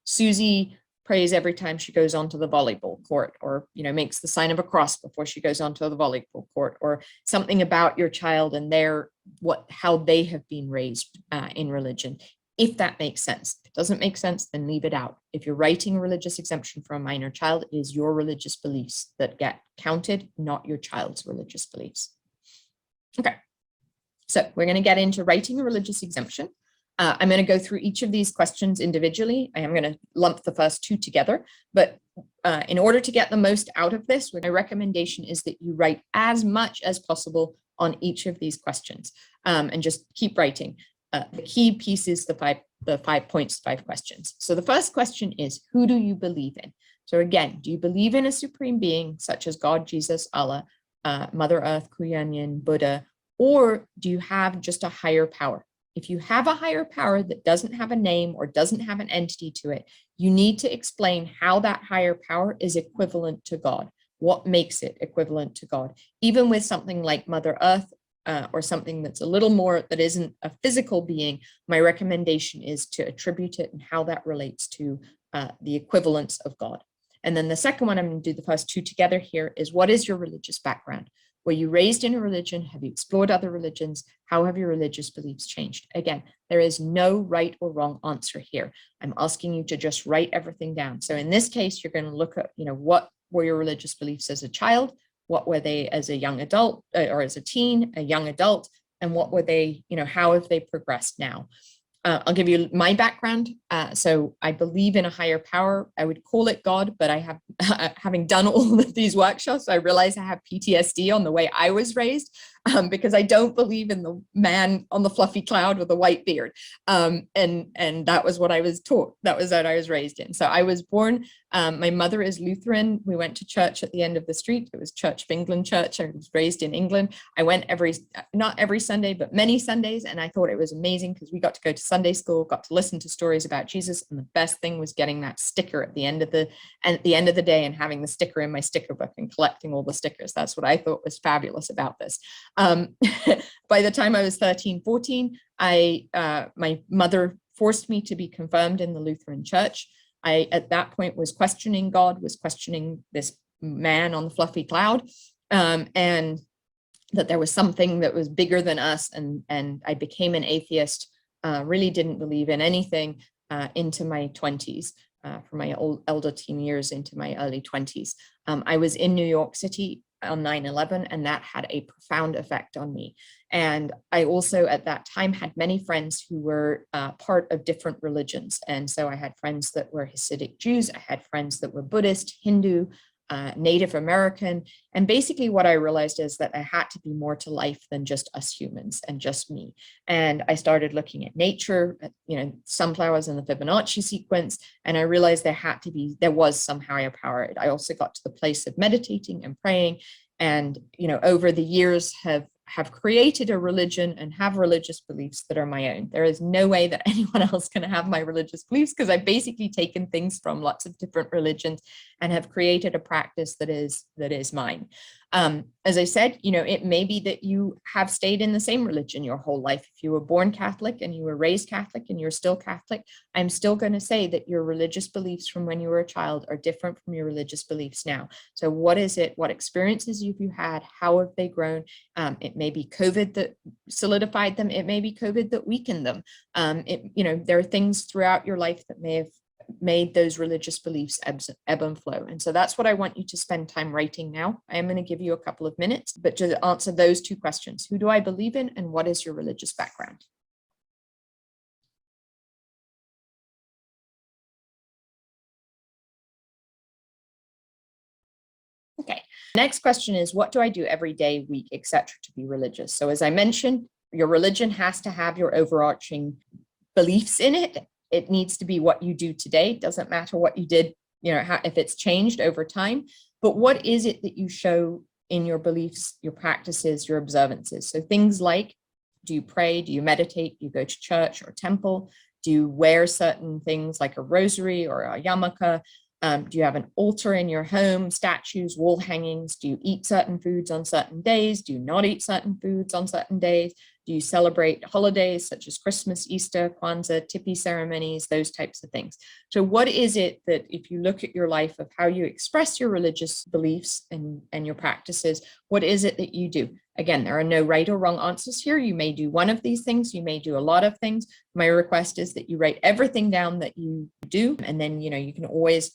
Susie prays every time she goes onto the volleyball court, or makes the sign of a cross before she goes onto the volleyball court, or something about your child and how they have been raised in religion, if that makes sense. If it doesn't make sense, then leave it out. If you're writing a religious exemption for a minor child, it is your religious beliefs that get counted, not your child's religious beliefs. Okay, so we're going to get into writing a religious exemption. I'm going to go through each of these questions individually. I am going to lump the first two together, but in order to get the most out of this, my recommendation is that you write as much as possible on each of these questions, and just keep writing. The key piece is the 5 points, 5 questions. So the first question is, who do you believe in? So again, do you believe in a supreme being such as God, Jesus, Allah, Mother Earth, Kuyan, Buddha, or do you have just a higher power? If you have a higher power that doesn't have a name or doesn't have an entity to it, you need to explain how that higher power is equivalent to God. What makes it equivalent to God? Even with something like Mother Earth, or something that's a little more, that isn't a physical being, my recommendation is to attribute it and how that relates to the equivalence of God. And then the second one, I'm going to do the first two together here, is what is your religious background? Were you raised in a religion? Have you explored other religions? How have your religious beliefs changed? Again, there is no right or wrong answer here. I'm asking you to just write everything down. So in this case, you're going to look at, what were your religious beliefs as a child? What were they as a young adult, or as a teen, a young adult? And what were they, how have they progressed now? I'll give you my background. So I believe in a higher power. I would call it God, but I have, having done all of these workshops, I realize I have PTSD on the way I was raised, because I don't believe in the man on the fluffy cloud with a white beard. And that was what I was taught. That was what I was raised in. So I was born, my mother is Lutheran. We went to church at the end of the street. It was Church of England church. I was raised in England. I went not every Sunday, but many Sundays. And I thought it was amazing because we got to go to Sunday school, got to listen to stories about Jesus. And the best thing was getting that sticker at the end of the day and having the sticker in my sticker book and collecting all the stickers. That's what I thought was fabulous about this. By the time I was 13, 14, my mother forced me to be confirmed in the Lutheran church. I, at that point, was questioning God, was questioning this man on the fluffy cloud, and that there was something that was bigger than us. And I became an atheist, really didn't believe in anything into my 20s. from my elder teen years into my early 20s. I was in New York City on 9/11, and that had a profound effect on me. And I also at that time had many friends who were part of different religions. And so I had friends that were Hasidic Jews, I had friends that were Buddhist, Hindu, Native American. And basically what I realized is that I had to be more to life than just us humans and just me. And I started looking at nature, at, sunflowers in the Fibonacci sequence, and I realized there was some higher power. I also got to the place of meditating and praying, and over the years have created a religion and have religious beliefs that are my own. There is no way that anyone else can have my religious beliefs, because I've basically taken things from lots of different religions and have created a practice that is mine. As I said, it may be that you have stayed in the same religion your whole life. If you were born Catholic and you were raised Catholic and you're still Catholic, I'm still going to say that your religious beliefs from when you were a child are different from your religious beliefs now. So what is it? What experiences have you had? How have they grown? It may be COVID that solidified them. It may be COVID that weakened them. There are things throughout your life that may have made those religious beliefs ebb and flow. And so that's what I want you to spend time writing now. I am going to give you a couple of minutes, but to answer those two questions: who do I believe in, and what is your religious background? Okay, next question is, what do I do every day, week, etc. to be religious? So as I mentioned, your religion has to have your overarching beliefs in it. It needs to be what you do today. It doesn't matter what you did, if it's changed over time, but what is it that you show in your beliefs, your practices, your observances? So things like, do you pray? Do you meditate? Do you go to church or temple? Do you wear certain things like a rosary or a yarmulke? Do you have an altar in your home, statues, wall hangings? Do you eat certain foods on certain days? Do you not eat certain foods on certain days? Do you celebrate holidays such as Christmas, Easter, Kwanzaa, Tipi ceremonies, those types of things? So what is it that, if you look at your life of how you express your religious beliefs and your practices, what is it that you do? Again, there are no right or wrong answers here. You may do one of these things. You may do a lot of things. My request is that you write everything down that you do, and then, you can always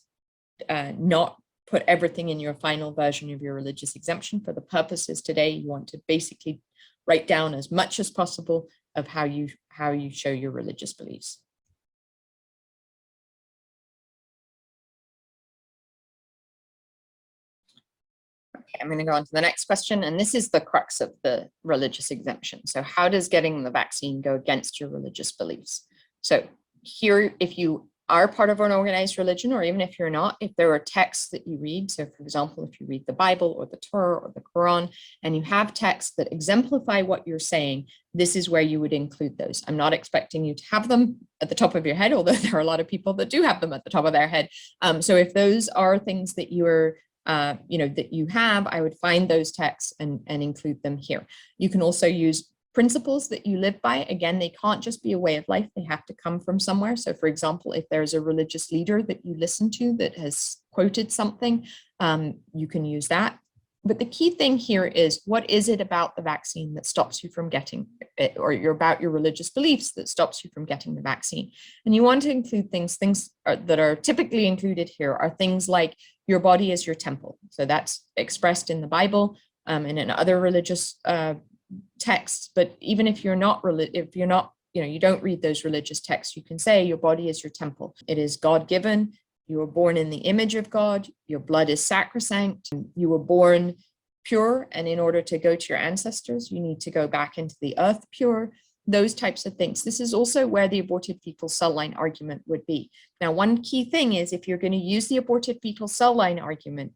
not put everything in your final version of your religious exemption. For the purposes today, you want to basically write down as much as possible of how you show your religious beliefs. Okay, I'm going to go on to the next question, and this is the crux of the religious exemption. So how does getting the vaccine go against your religious beliefs? So here, if you are part of an organized religion, or even if you're not, if there are texts that you read, so for example, if you read the Bible or the Torah or the Quran, and you have texts that exemplify what you're saying, this is where you would include those. I'm not expecting you to have them at the top of your head, although there are a lot of people that do have them at the top of their head. So if those are things that you're that you have, I would find those texts and include them here. You can also use principles that you live by. Again, they can't just be a way of life. They have to come from somewhere. So for example, if there's a religious leader that you listen to that has quoted something, you can use that. But the key thing here is, what is it about the vaccine that stops you from getting it, or about your religious beliefs that stops you from getting the vaccine? And you want to include things that are typically included here are things like your body is your temple. So that's expressed in the Bible and in other religious texts. But even if you're not, you don't read those religious texts, you can say your body is your temple. It is God-given. You were born in the image of God. Your blood is sacrosanct. You were born pure. And in order to go to your ancestors, you need to go back into the earth pure. Those types of things. This is also where the aborted fetal cell line argument would be. Now, one key thing is, if you're going to use the aborted fetal cell line argument,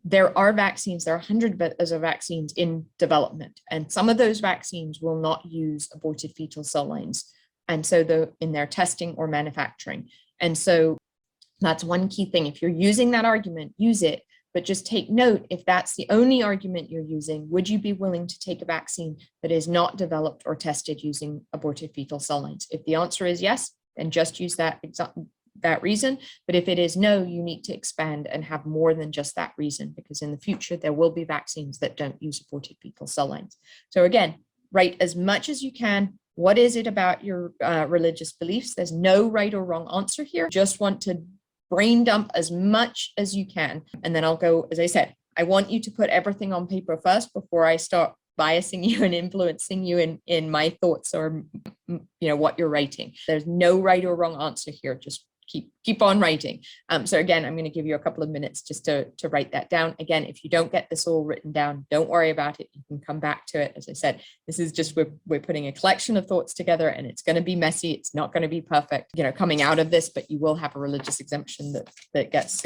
there are vaccines, there are hundreds of vaccines in development, and some of those vaccines will not use aborted fetal cell lines. And so in their testing or manufacturing. And so that's one key thing. If you're using that argument, use it, but just take note, if that's the only argument you're using, would you be willing to take a vaccine that is not developed or tested using aborted fetal cell lines? If the answer is yes, then just use that reason. But if it is no, you need to expand and have more than just that reason, because in the future, there will be vaccines that don't use aborted fetal cell lines. So again, write as much as you can. What is it about your religious beliefs? There's no right or wrong answer here. Just want to brain dump as much as you can. And then I'll go, as I said, I want you to put everything on paper first before I start biasing you and influencing you in my thoughts or what you're writing. There's no right or wrong answer here. Just keep on writing. So again, I'm going to give you a couple of minutes just to write that down. Again, if you don't get this all written down, don't worry about it. You can come back to it. As I said, this is just, we're putting a collection of thoughts together, and it's going to be messy. It's not going to be perfect, coming out of this, but you will have a religious exemption that gets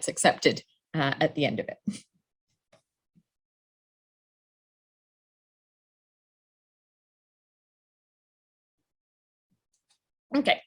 accepted at the end of it. Okay,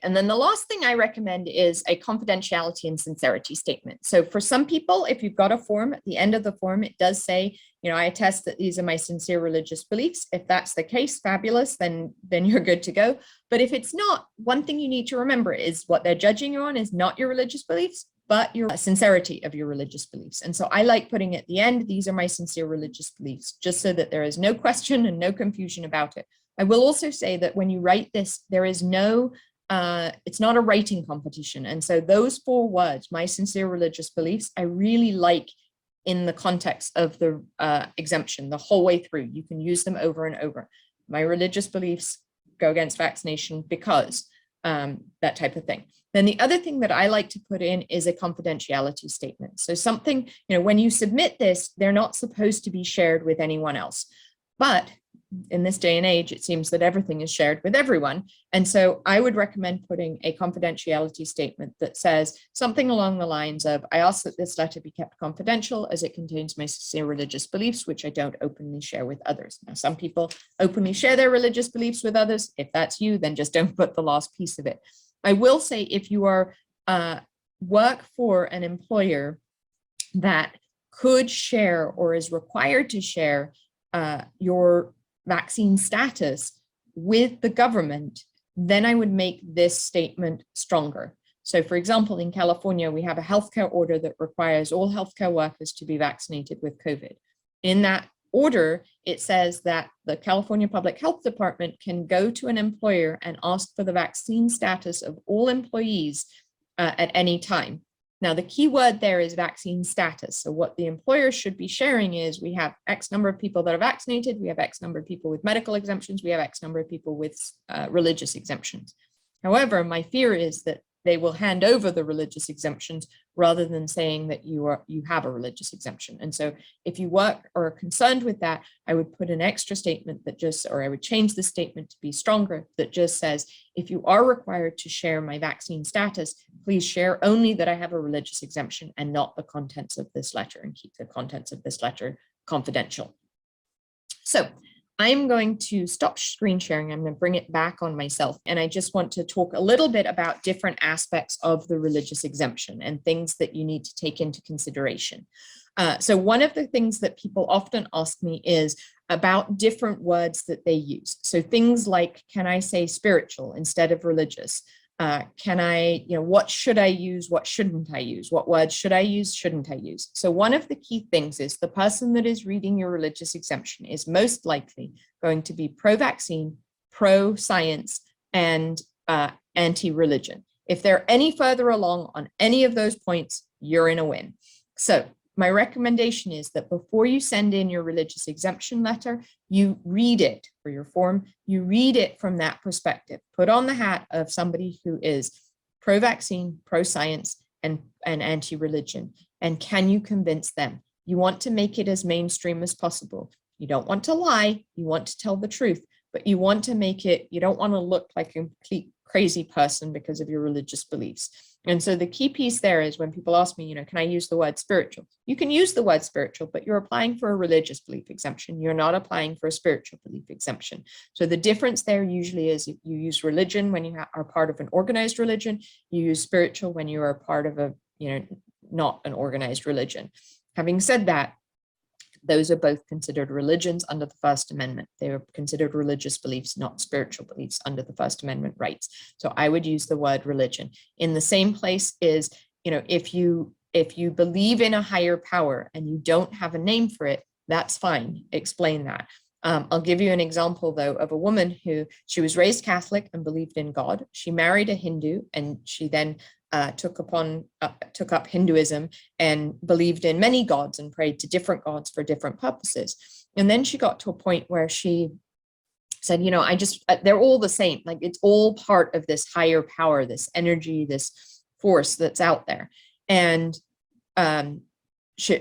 and then the last thing I recommend is a confidentiality and sincerity statement. So for some people, if you've got a form, at the end of the form, it does say, I attest that these are my sincere religious beliefs. If that's the case, fabulous, then you're good to go. But if it's not, one thing you need to remember is what they're judging you on is not your religious beliefs, but your sincerity of your religious beliefs. And so I like putting at the end, these are my sincere religious beliefs, just so that there is no question and no confusion about it. I will also say that when you write this, there is no, it's not a writing competition. And so those 4 words, my sincere religious beliefs, I really like in the context of the exemption the whole way through. You can use them over and over. My religious beliefs go against vaccination because that type of thing. Then the other thing that I like to put in is a confidentiality statement. So something, when you submit this, they're not supposed to be shared with anyone else. But in this day and age, it seems that everything is shared with everyone. And so I would recommend putting a confidentiality statement that says something along the lines of, I ask that this letter be kept confidential as it contains my sincere religious beliefs, which I don't openly share with others. Now, some people openly share their religious beliefs with others. If that's you, then just don't put the last piece of it. I will say if you are work for an employer that could share or is required to share your vaccine status with the government, then I would make this statement stronger. So for example, in California, we have a healthcare order that requires all healthcare workers to be vaccinated with COVID. In that order, it says that the California Public Health Department can go to an employer and ask for the vaccine status of all employees at any time. Now, the key word there is vaccine status. So what the employer should be sharing is we have X number of people that are vaccinated, we have X number of people with medical exemptions, we have X number of people with religious exemptions. However, my fear is that they will hand over the religious exemptions rather than saying that you have a religious exemption. And so if you work or are concerned with that, I would put an extra statement that I would change the statement to be stronger, that just says, if you are required to share my vaccine status, please share only that I have a religious exemption and not the contents of this letter, and keep the contents of this letter confidential. So I'm going to stop screen sharing. I'm going to bring it back on myself. And I just want to talk a little bit about different aspects of the religious exemption and things that you need to take into consideration. So one of the things that people often ask me is about different words that they use. So things like, can I say spiritual instead of religious? Can I, what should I use? What shouldn't I use? What words should I use? Shouldn't I use? So one of the key things is the person that is reading your religious exemption is most likely going to be pro-vaccine, pro-science, and anti-religion. If they're any further along on any of those points, you're in a win. So my recommendation is that before you send in your religious exemption letter, you read it for your form, you read it from that perspective. Put on the hat of somebody who is pro-vaccine, pro-science, and anti-religion. And can you convince them? You want to make it as mainstream as possible. You don't want to lie, you want to tell the truth, but you want to make it, you don't want to look like a complete crazy person because of your religious beliefs. And so the key piece there is when people ask me, can I use the word spiritual? You can use the word spiritual, but you're applying for a religious belief exemption. You're not applying for a spiritual belief exemption. So the difference there usually is you use religion when you are part of an organized religion, you use spiritual when you are part of a, not an organized religion. Having said that, those are both considered religions under the First Amendment. They are considered religious beliefs, not spiritual beliefs under the First Amendment rights. So I would use the word religion. In the same place is, if you believe in a higher power and you don't have a name for it, that's fine. Explain that. I'll give you an example, though, of a woman who she was raised Catholic and believed in God. She married a Hindu, and she then took up Hinduism and believed in many gods and prayed to different gods for different purposes. And then she got to a point where she said, they're all the same. Like, it's all part of this higher power, this energy, this force that's out there. And so she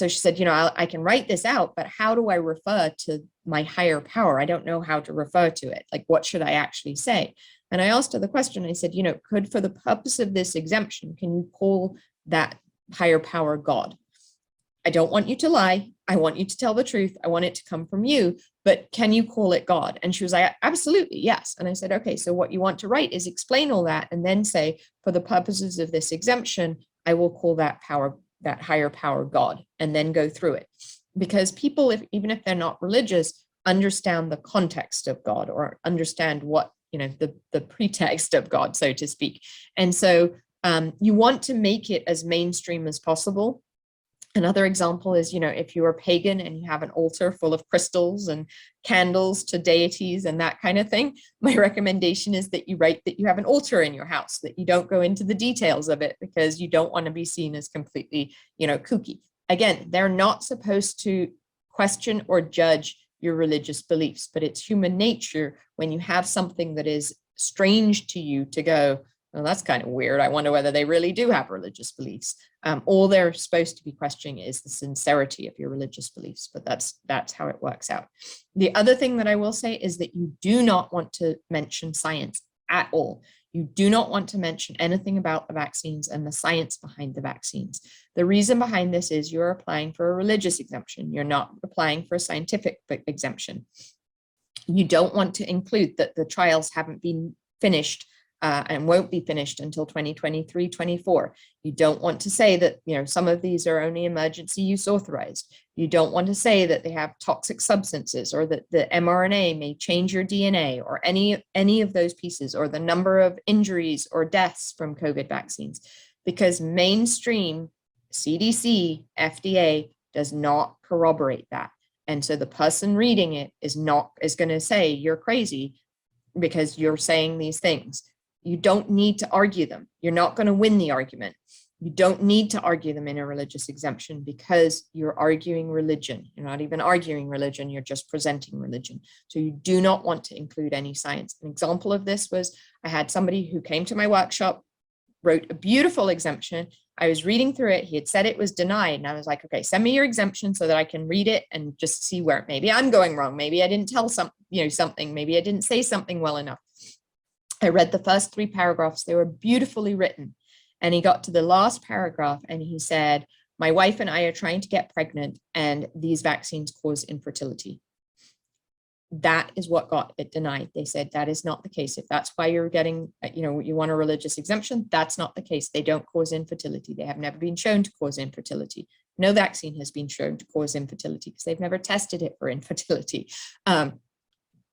said, I can write this out, but how do I refer to my higher power? I don't know how to refer to it. Like, what should I actually say? And I asked her the question. I said, could, for the purpose of this exemption, can you call that higher power God? I don't want you to lie. I want you to tell the truth. I want it to come from you, but can you call it God? And she was like, absolutely, yes. And I said, okay, so what you want to write is explain all that and then say, for the purposes of this exemption, I will call that power, that higher power, God, and then go through it. Because people, even if they're not religious, understand the context of God, or understand what, the pretext of God, so to speak. And so you want to make it as mainstream as possible. Another example is, if you're a pagan and you have an altar full of crystals and candles to deities and that kind of thing, my recommendation is that you write that you have an altar in your house, that you don't go into the details of it, because you don't want to be seen as completely, kooky. Again, they're not supposed to question or judge your religious beliefs, but it's human nature when you have something that is strange to you to go, well, that's kind of weird. I wonder whether they really do have religious beliefs. All they're supposed to be questioning is the sincerity of your religious beliefs, but that's how it works out. The other thing that I will say is that you do not want to mention science at all. You do not want to mention anything about the vaccines and the science behind the vaccines. The reason behind this is you're applying for a religious exemption. You're not applying for a scientific exemption. You don't want to include that the trials haven't been finished and won't be finished until 2023, 24. You don't want to say that, some of these are only emergency use authorized. You don't want to say that they have toxic substances, or that the mRNA may change your DNA, or any of those pieces, or the number of injuries or deaths from COVID vaccines, because mainstream CDC, FDA does not corroborate that. And so the person reading it is going to say, you're crazy because you're saying these things. You don't need to argue them. You're not going to win the argument. You don't need to argue them in a religious exemption, because you're arguing religion. You're not even arguing religion. You're just presenting religion. So you do not want to include any science. An example of this was, I had somebody who came to my workshop, wrote a beautiful exemption. I was reading through it. He had said it was denied. And I was like, okay, send me your exemption so that I can read it and just see where maybe I'm going wrong. Maybe I didn't tell something. Maybe I didn't say something well enough. I read the first 3 paragraphs. They were beautifully written. And he got to the last paragraph and he said, my wife and I are trying to get pregnant and these vaccines cause infertility. That is what got it denied. They said, that is not the case. If that's why you're getting, you want a religious exemption, that's not the case. They don't cause infertility. They have never been shown to cause infertility. No vaccine has been shown to cause infertility because they've never tested it for infertility.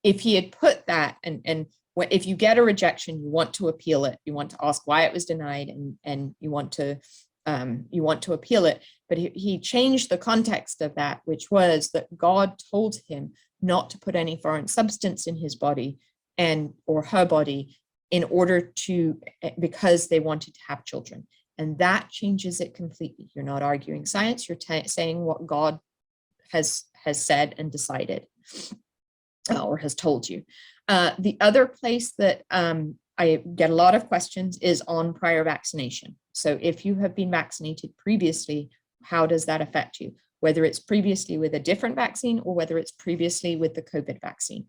If he had put that, and if you get a rejection, you want to appeal it. You want to ask why it was denied, and you want to appeal it. But he changed the context of that, which was that God told him not to put any foreign substance in his body or her body in order to, because they wanted to have children. And that changes it completely. You're not arguing science. You're saying what God has said and decided, or has told you. The other place that I get a lot of questions is on prior vaccination. So if you have been vaccinated previously, how does that affect you? Whether it's previously with a different vaccine or whether it's previously with the COVID vaccine.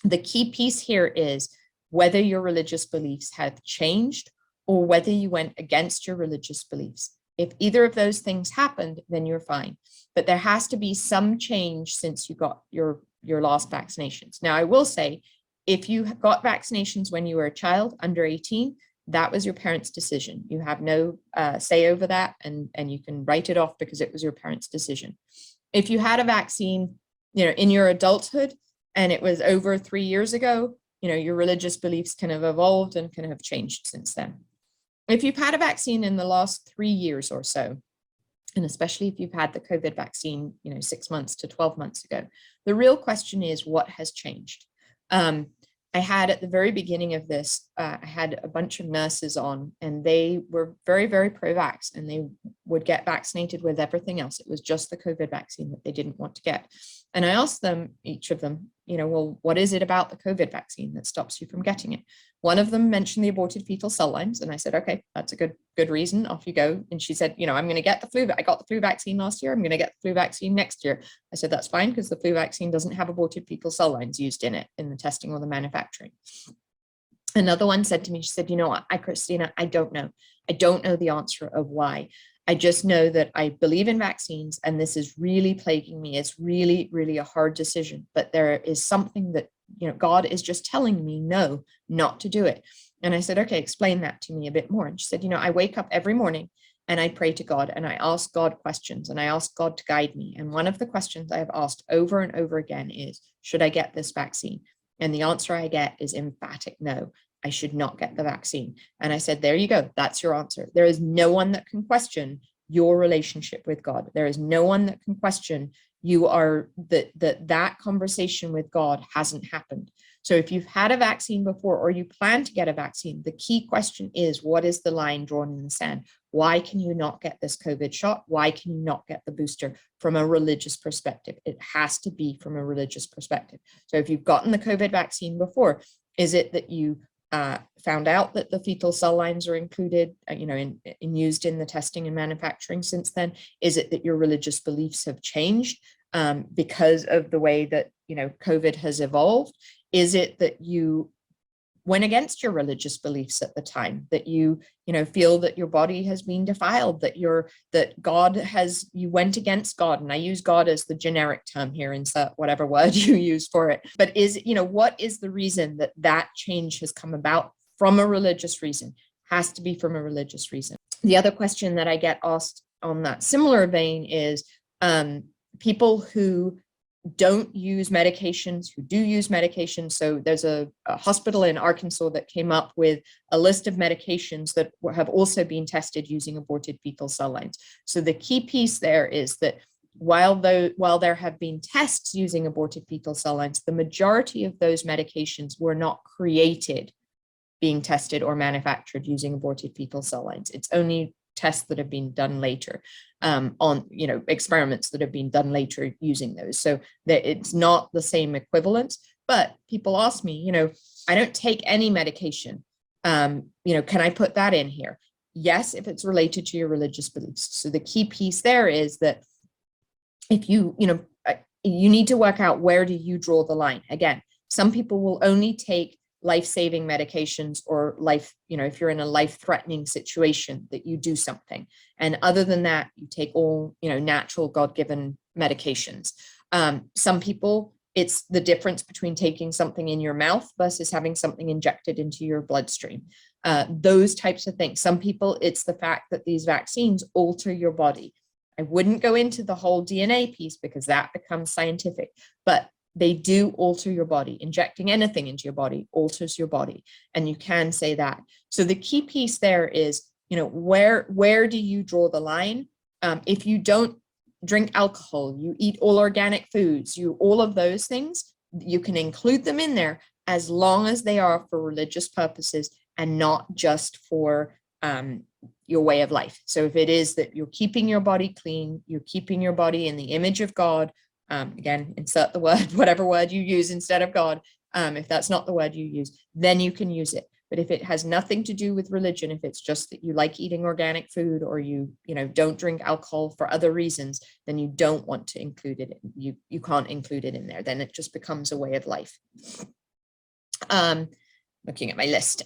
The key piece here is whether your religious beliefs have changed or whether you went against your religious beliefs. If either of those things happened, then you're fine. But there has to be some change since you got your last vaccinations. Now, I will say, if you got vaccinations when you were a child under 18, that was your parents' decision. You have no say over that, and you can write it off because it was your parents' decision. If you had a vaccine, in your adulthood and it was over 3 years ago, your religious beliefs can have evolved and can have changed since then. If you've had a vaccine in the last 3 years or so, and especially if you've had the COVID vaccine, 6 months to 12 months ago. The real question is, what has changed? I had at the very beginning of this, I had a bunch of nurses on, and they were very, very pro-vax, and they would get vaccinated with everything else. It was just the COVID vaccine that they didn't want to get. And I asked them, each of them, well, what is it about the COVID vaccine that stops you from getting it? One of them mentioned the aborted fetal cell lines. And I said, okay, that's a good reason. Off you go. And she said, I'm going to get the flu. I got the flu vaccine last year. I'm going to get the flu vaccine next year. I said, that's fine, because the flu vaccine doesn't have aborted fetal cell lines used in it in the testing or the manufacturing. Another one said to me, she said, Christina, I don't know. I don't know the answer of why. I just know that I believe in vaccines, and this is really plaguing me. It's really, really a hard decision, but there is something that, God is just telling me no, not to do it. And I said, okay, explain that to me a bit more. And she said, I wake up every morning and I pray to God, and I ask God questions, and I ask God to guide me. And one of the questions I have asked over and over again is, should I get this vaccine? And the answer I get is emphatic no. I should not get the vaccine. And I said, there you go. That's your answer. There is no one that can question your relationship with God. There is no one that can question you are that conversation with God hasn't happened. So if you've had a vaccine before, or you plan to get a vaccine, the key question is, what is the line drawn in the sand? Why can you not get this COVID shot? Why can you not get the booster? From a religious perspective, it has to be from a religious perspective. So if you've gotten the COVID vaccine before, is it that you found out that the fetal cell lines are included, in used in the testing and manufacturing since then? Is it that your religious beliefs have changed because of the way that, COVID has evolved? Is it that you went against your religious beliefs at the time, that you feel that your body has been defiled, that you went against God? And I use God as the generic term here, insert whatever word you use for it. But what is the reason that change has come about from a religious reason? Has to be from a religious reason. The other question that I get asked on that similar vein is people who don't use medications, who do use medications. So there's a hospital in Arkansas that came up with a list of medications that have also been tested using aborted fetal cell lines. So the key piece there is that while there have been tests using aborted fetal cell lines, the majority of those medications were not created being tested or manufactured using aborted fetal cell lines. It's only tests that have been done later on, experiments that have been done later using those. So that it's not the same equivalence. But people ask me, I don't take any medication. Can I put that in here? Yes, if it's related to your religious beliefs. So the key piece there is that if you need to work out, where do you draw the line? Again, some people will only take life-saving medications, or if you're in a life-threatening situation, that you do something. And other than that, you take all, natural God-given medications. Some people, it's the difference between taking something in your mouth versus having something injected into your bloodstream. Those types of things. Some people, it's the fact that these vaccines alter your body. I wouldn't go into the whole DNA piece because that becomes scientific, but they do alter your body. Injecting anything into your body alters your body. And you can say that. So the key piece there is, where do you draw the line? If you don't drink alcohol, you eat all organic foods, all of those things, you can include them in there as long as they are for religious purposes and not just for your way of life. So if it is that you're keeping your body clean, you're keeping your body in the image of God, again, insert the word, whatever word you use instead of God. If that's not the word you use, then you can use it. But if it has nothing to do with religion, if it's just that you like eating organic food, or you don't drink alcohol for other reasons, then you don't want to include it. You can't include it in there. Then it just becomes a way of life. Looking at my list,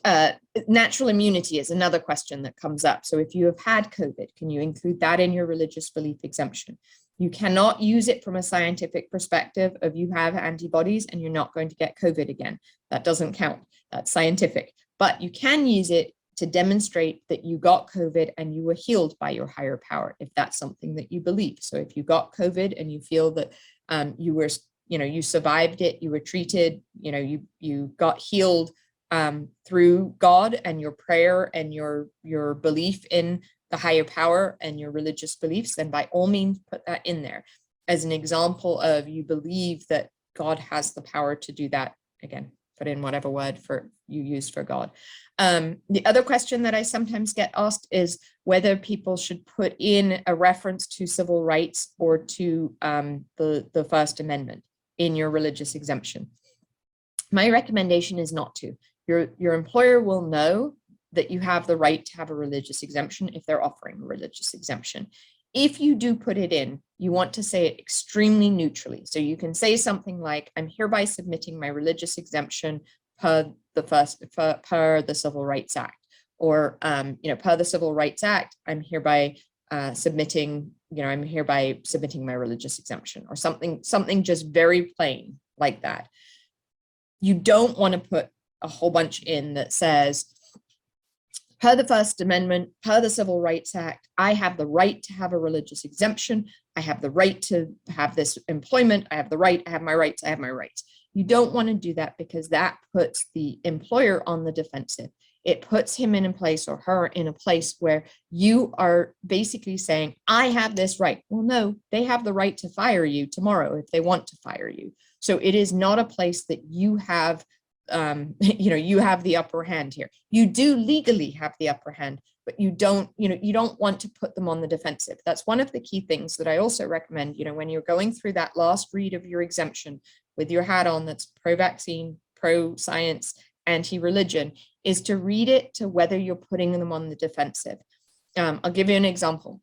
natural immunity is another question that comes up. So if you have had COVID, can you include that in your religious belief exemption? You cannot use it from a scientific perspective of you have antibodies and you're not going to get COVID again. That doesn't count. That's scientific. But you can use it to demonstrate that you got COVID and you were healed by your higher power, if that's something that you believe. So if you got COVID and you feel that you survived it, you were treated, you got healed through God and your prayer and your belief in the a higher power and your religious beliefs, then by all means put that in there as an example of you believe that God has the power to do that. Again, put in whatever word for you use for God. The other question that I sometimes get asked is whether people should put in a reference to civil rights or to the First Amendment in your religious exemption. My recommendation is not to. Your employer will know that you have the right to have a religious exemption if they're offering a religious exemption. If you do put it in, you want to say it extremely neutrally. So you can say something like, I'm hereby submitting my religious exemption per the Civil Rights Act, or per the Civil Rights Act, I'm hereby submitting my religious exemption, or something just very plain like that. You don't want to put a whole bunch in that says, per the First Amendment, per the Civil Rights Act, I have the right to have a religious exemption. I have the right to have this employment. I have the right, I have my rights, I have my rights. You don't want to do that because that puts the employer on the defensive. It puts him in a place or her in a place where you are basically saying, I have this right. Well, no, they have the right to fire you tomorrow if they want to fire you. So it is not a place that you have you have the upper hand here. You do legally have the upper hand, but you don't want to put them on the defensive. That's one of the key things that I also recommend, when you're going through that last read of your exemption with your hat on that's pro-vaccine, pro-science, anti-religion, is to read it to whether you're putting them on the defensive. I'll give you an example.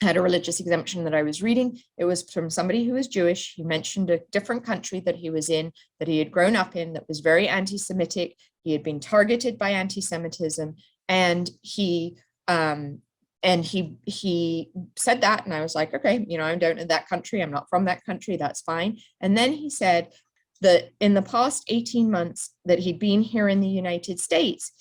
I had a religious exemption that I was reading. It was from somebody who was Jewish. He mentioned a different country that he was in, that he had grown up in, that was very anti-Semitic. He had been targeted by anti-Semitism, and he said that, and I was like, okay, I don't know that country. I'm not from that country. That's fine. And then he said that in the past 18 months that he'd been here in the United States,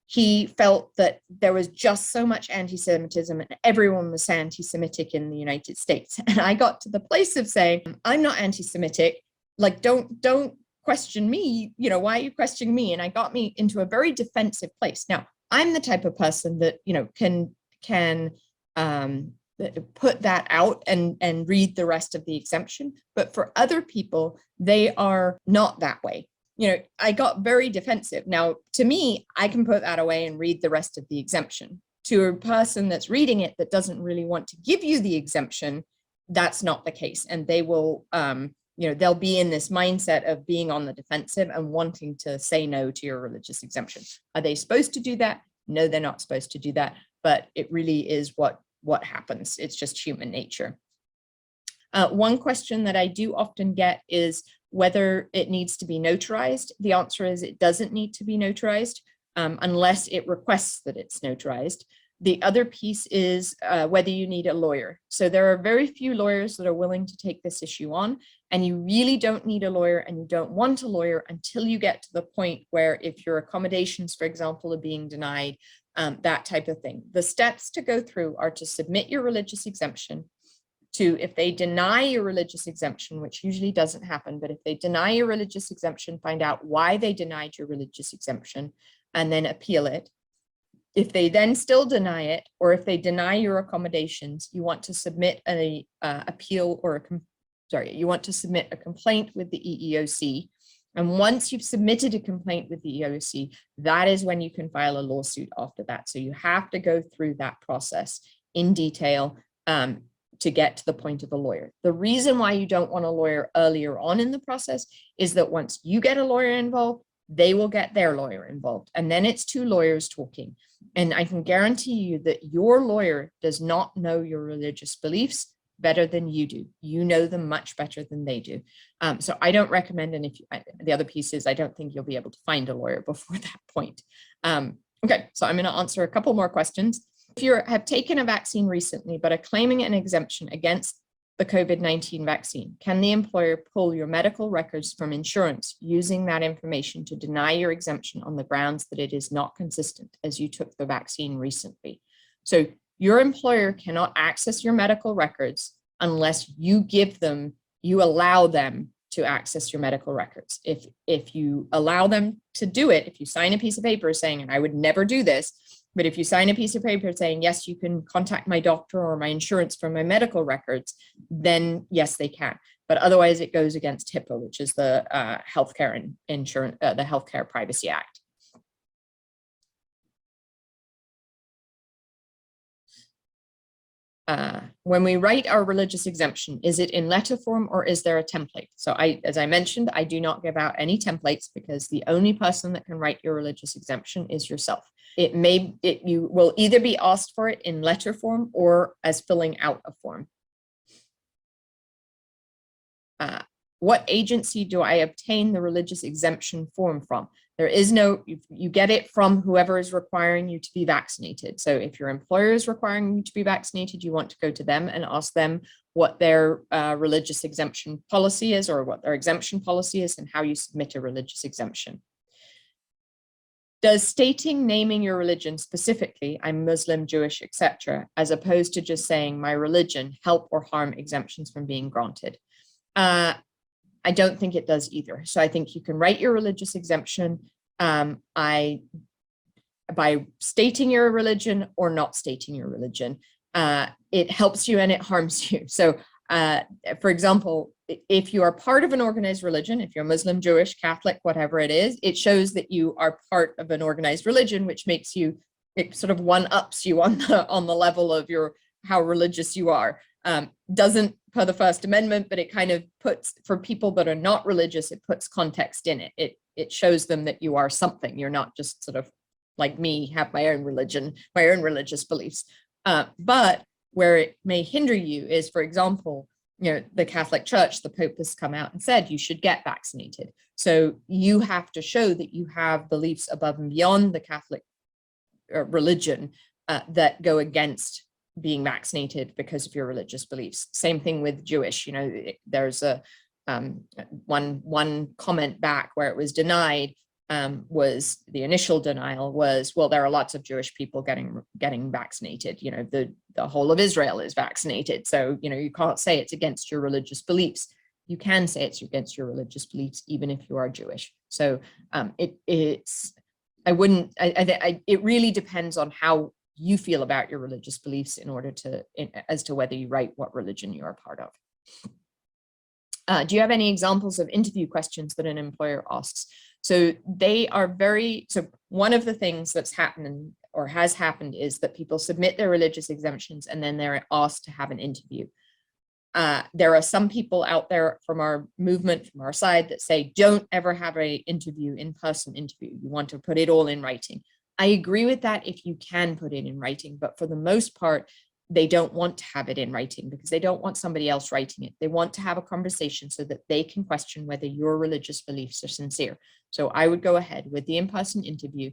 he felt that there was just so much anti-Semitism and everyone was anti-Semitic in the United States. And I got to the place of saying, I'm not anti-Semitic, like, don't question me, why are you questioning me? And I got me into a very defensive place. Now, I'm the type of person that, can put that out and read the rest of the exemption. But for other people, they are not that way. I got very defensive. Now, to me, I can put that away and read the rest of the exemption. To a person that's reading it that doesn't really want to give you the exemption, that's not the case. And they will, they'll be in this mindset of being on the defensive and wanting to say no to your religious exemption. Are they supposed to do that? No, they're not supposed to do that. But it really is what happens. It's just human nature. One question that I do often get is whether it needs to be notarized. The answer is it doesn't need to be notarized unless it requests that it's notarized. The other piece is whether you need a lawyer. So there are very few lawyers that are willing to take this issue on, and you really don't need a lawyer and you don't want a lawyer until you get to the point where if your accommodations, for example, are being denied, that type of thing. The steps to go through are to submit your religious exemption, if they deny your religious exemption, which usually doesn't happen, but if they deny your religious exemption, find out why they denied your religious exemption and then appeal it. If they then still deny it, or if they deny your accommodations, you want to submit a you want to submit a complaint with the EEOC. And once you've submitted a complaint with the EEOC, that is when you can file a lawsuit after that. So you have to go through that process in detail to get to the point of a lawyer. The reason why you don't want a lawyer earlier on in the process is that once you get a lawyer involved, they will get their lawyer involved. And then it's two lawyers talking. And I can guarantee you that your lawyer does not know your religious beliefs better than you do. You know them much better than they do. So I don't recommend, and the other piece is I don't think you'll be able to find a lawyer before that point. Okay, so I'm going to answer a couple more questions. If you have taken a vaccine recently, but are claiming an exemption against the COVID-19 vaccine, can the employer pull your medical records from insurance using that information to deny your exemption on the grounds that it is not consistent as you took the vaccine recently? So your employer cannot access your medical records unless you allow them to access your medical records. If you allow them to do it, if you sign a piece of paper saying, and I would never do this, But if you sign a piece of paper saying, yes, you can contact my doctor or my insurance for my medical records, then yes, they can. But otherwise it goes against HIPAA, which is the Healthcare and Insurance, the Healthcare Privacy Act. When we write our religious exemption, is it in letter form or is there a template? So as I mentioned, I do not give out any templates because the only person that can write your religious exemption is yourself. You will either be asked for it in letter form or as filling out a form. What agency do I obtain the religious exemption form from? There is no, you get it from whoever is requiring you to be vaccinated. So if your employer is requiring you to be vaccinated, you want to go to them and ask them what their religious exemption policy is, or what their exemption policy is, and how you submit a religious exemption. Does stating, naming your religion specifically, I'm Muslim, Jewish, etc., as opposed to just saying my religion, help or harm exemptions from being granted? I don't think it does either. So I think you can write your religious exemption by stating your religion or not stating your religion. It helps you and it harms you. So for example, if you are part of an organized religion, if you're Muslim, Jewish, Catholic, whatever it is, it shows that you are part of an organized religion, which makes you, it sort of one-ups you on the level of how religious you are. Doesn't per the First Amendment, but it kind of puts, for people that are not religious, it puts context in it. It shows them that you are something. You're not just sort of like me, have my own religion, my own religious beliefs. But where it may hinder you is, for example, the Catholic Church, the Pope has come out and said you should get vaccinated. So you have to show that you have beliefs above and beyond the Catholic religion that go against being vaccinated because of your religious beliefs. Same thing with Jewish. There's a one comment back where it was denied, was the initial denial was, well, there are lots of Jewish people getting vaccinated. The whole of Israel is vaccinated. So, you can't say it's against your religious beliefs. You can say it's against your religious beliefs, even if you are Jewish. So it really depends on how you feel about your religious beliefs as to whether you write what religion you are part of. Do you have any examples of interview questions that an employer asks? So so one of the things that's happened or has happened is that people submit their religious exemptions and then they're asked to have an interview. There are some people out there from our movement, from our side, that say, don't ever have an interview, in-person interview. You want to put it all in writing. I agree with that if you can put it in writing, but for the most part, they don't want to have it in writing because they don't want somebody else writing it. They want to have a conversation so that they can question whether your religious beliefs are sincere. So I would go ahead with the in-person interview.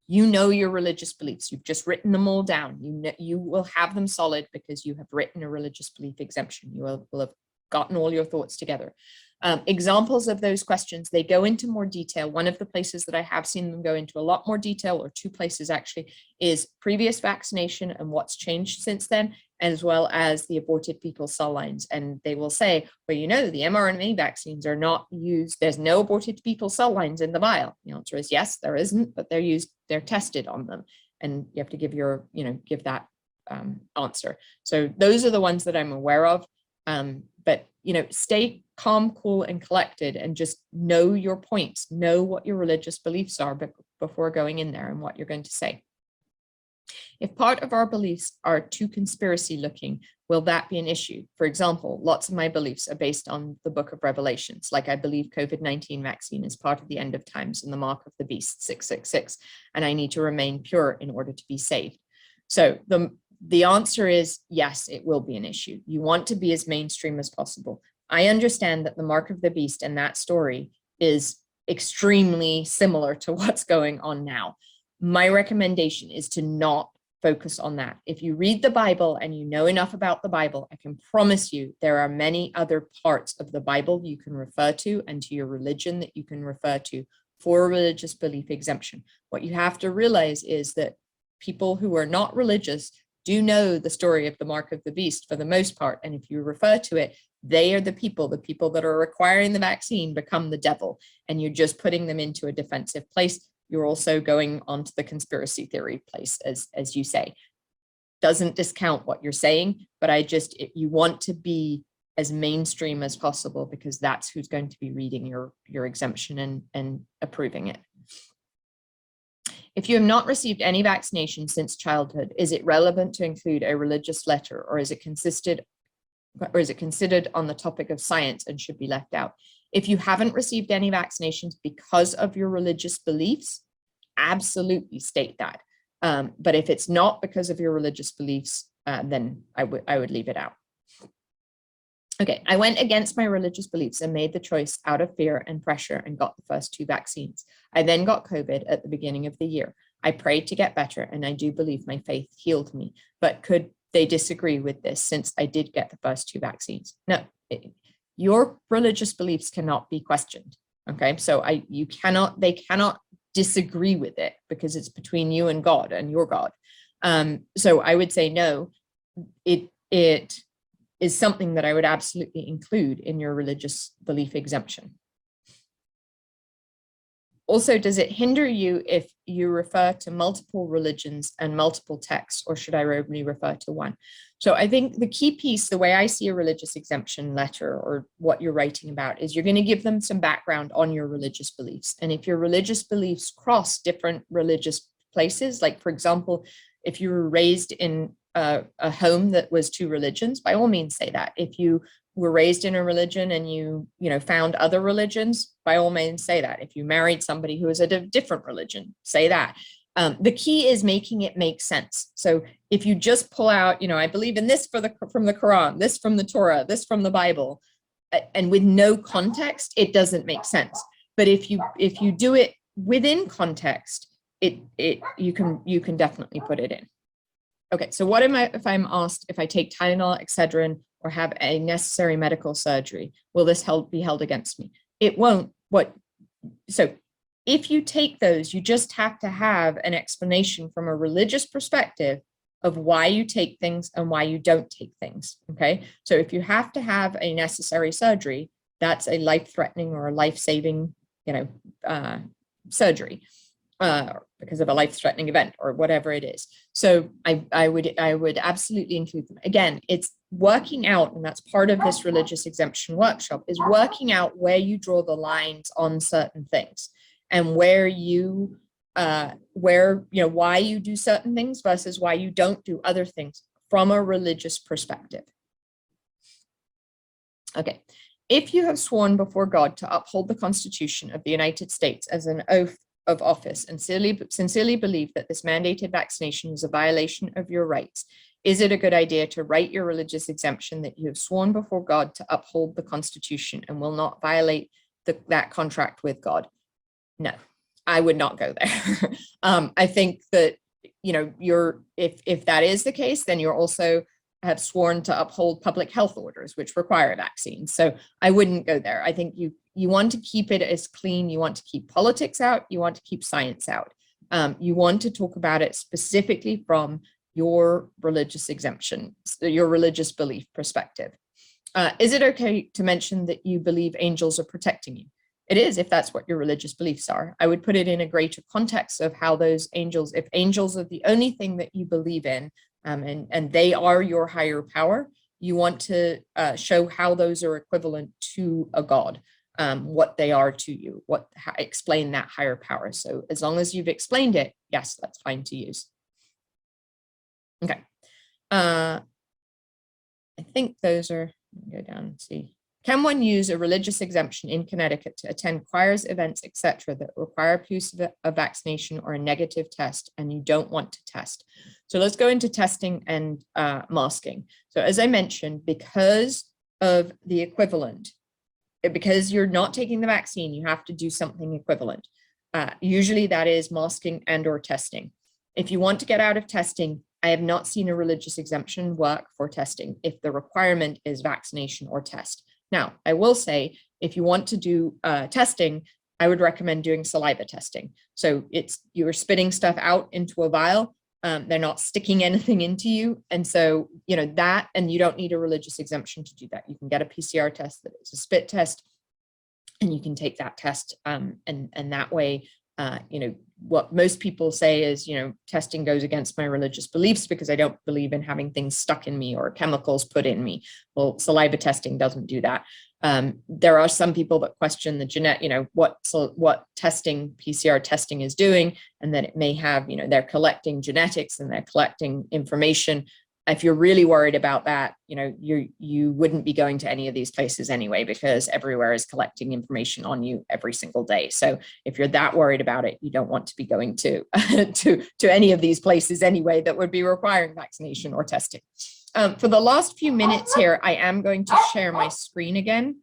You know your religious beliefs. You've just written them all down. You will have them solid because you have written a religious belief exemption. You will have gotten all your thoughts together. Examples of those questions, they go into more detail. One of the places that I have seen them go into a lot more detail, or two places actually, is previous vaccination and what's changed since then, as well as the aborted fetal cell lines. And they will say, well, the mRNA vaccines are not used. There's no aborted fetal cell lines in the vial. The answer is yes, there isn't, but they're tested on them. And you have to give give that answer. So those are the ones that I'm aware of. But stay calm, cool, and collected, and just know your points, know what your religious beliefs are before going in there and what you're going to say. If part of our beliefs are too conspiracy looking, will that be an issue? For example, lots of my beliefs are based on the book of Revelations. Like I believe COVID-19 vaccine is part of the end of times and the mark of the beast 666, and I need to remain pure in order to be saved. So the answer is yes, it will be an issue. You want to be as mainstream as possible. I understand that the mark of the beast and that story is extremely similar to what's going on now. My recommendation is to not focus on that. If you read the Bible and you know enough about the Bible, I can promise you there are many other parts of the Bible you can refer to, and to your religion that you can refer to for a religious belief exemption. What you have to realize is that people who are not religious do know the story of the mark of the beast for the most part. And if you refer to it, they are the people that are requiring the vaccine become the devil, and you're just putting them into a defensive place. you're also going onto the conspiracy theory place, as you say. Doesn't discount what you're saying, but you want to be as mainstream as possible, because that's who's going to be reading your exemption and approving it. If you have not received any vaccination since childhood, is it relevant to include a religious letter, or is it considered on the topic of science and should be left out? If you haven't received any vaccinations because of your religious beliefs, absolutely state that. But if it's not because of your religious beliefs, then I would leave it out. Okay, I went against my religious beliefs and made the choice out of fear and pressure and got the first 2 vaccines. I then got COVID at the beginning of the year. I prayed to get better, and I do believe my faith healed me. But could they disagree with this, since I did get the first 2 vaccines? No, your religious beliefs cannot be questioned. Okay, so they cannot disagree with it, because it's between you and God and your God. So I would say no, it is something that I would absolutely include in your religious belief exemption. Also, does it hinder you if you refer to multiple religions and multiple texts, or should I only refer to one? So I think the key piece, the way I see a religious exemption letter or what you're writing about, is you're going to give them some background on your religious beliefs. And if your religious beliefs cross different religious places, like for example, if you were raised in a home that was 2 religions, by all means say that. If you were raised in a religion and you found other religions, by all means say that. If you married somebody who is a different religion, say that. The key is making it make sense. So if you just pull out, I believe in this from the Quran, this from the Torah, this from the Bible, and with no context, it doesn't make sense. But if you do it within context, you can definitely put it in. Okay, so what if I'm asked if I take Tylenol, Excedrin, or have a necessary medical surgery? Will this be held against me? It won't. So if you take those, you just have to have an explanation from a religious perspective of why you take things and why you don't take things. Okay, so if you have to have a necessary surgery, that's a life-threatening or a life-saving, surgery. Because of a life-threatening event or whatever it is. So I would absolutely include them. Again, it's working out, and that's part of this religious exemption workshop, is working out where you draw the lines on certain things, and where why you do certain things versus why you don't do other things from a religious perspective. Okay, if you have sworn before God to uphold the Constitution of the United States as an oath of office and sincerely believe that this mandated vaccination is a violation of your rights, is it a good idea to write your religious exemption that you have sworn before God to uphold the Constitution and will not violate that contract with God? No, I would not go there. I think that, if that is the case, then you're also have sworn to uphold public health orders, which require vaccines. So I wouldn't go there. I think you want to keep it as clean. You want to keep politics out. You want to keep science out. You want to talk about it specifically from your religious exemption, your religious belief perspective. Is it okay to mention that you believe angels are protecting you? It is, if that's what your religious beliefs are. I would put it in a greater context of how those angels, if angels are the only thing that you believe in, and they are your higher power, you want to show how those are equivalent to a God, what they are to you, explain that higher power. So as long as you've explained it, yes, that's fine to use. Okay. I think those are, go down and see. Can one use a religious exemption in Connecticut to attend choirs, events, etc., that require proof of a vaccination or a negative test and you don't want to test? So let's go into testing and masking. So as I mentioned, because of the equivalent, because you're not taking the vaccine, you have to do something equivalent. Usually that is masking and or testing. If you want to get out of testing, I have not seen a religious exemption work for testing if the requirement is vaccination or test. Now, I will say, if you want to do testing, I would recommend doing saliva testing. So you're spitting stuff out into a vial. They're not sticking anything into you. And so, that, and you don't need a religious exemption to do that. You can get a PCR test that is a spit test, and you can take that test. And that way, what most people say is, testing goes against my religious beliefs because I don't believe in having things stuck in me or chemicals put in me. Well, saliva testing doesn't do that. There are some people that question the what testing, PCR testing is doing, and that it may have, they're collecting genetics and they're collecting information. If you're really worried about that, you wouldn't be going to any of these places anyway, because everywhere is collecting information on you every single day. So if you're that worried about it, you don't want to be going to to any of these places anyway that would be requiring vaccination or testing. For the last few minutes here, I am going to share my screen again,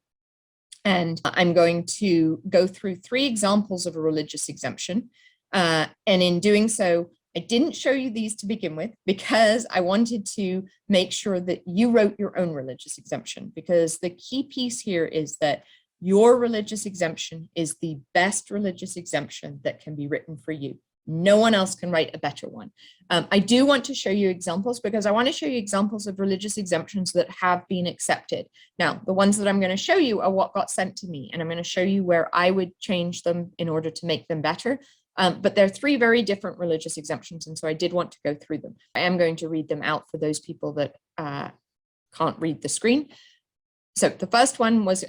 and I'm going to go through 3 examples of a religious exemption. And in doing so, I didn't show you these to begin with because I wanted to make sure that you wrote your own religious exemption, because the key piece here is that your religious exemption is the best religious exemption that can be written for you. No one else can write a better one. I do want to show you examples because I want to show you examples of religious exemptions that have been accepted. Now, the ones that I'm going to show you are what got sent to me, and I'm going to show you where I would change them in order to make them better. But there are 3 very different religious exemptions, and so I did want to go through them. I am going to read them out for those people that can't read the screen. So the first one was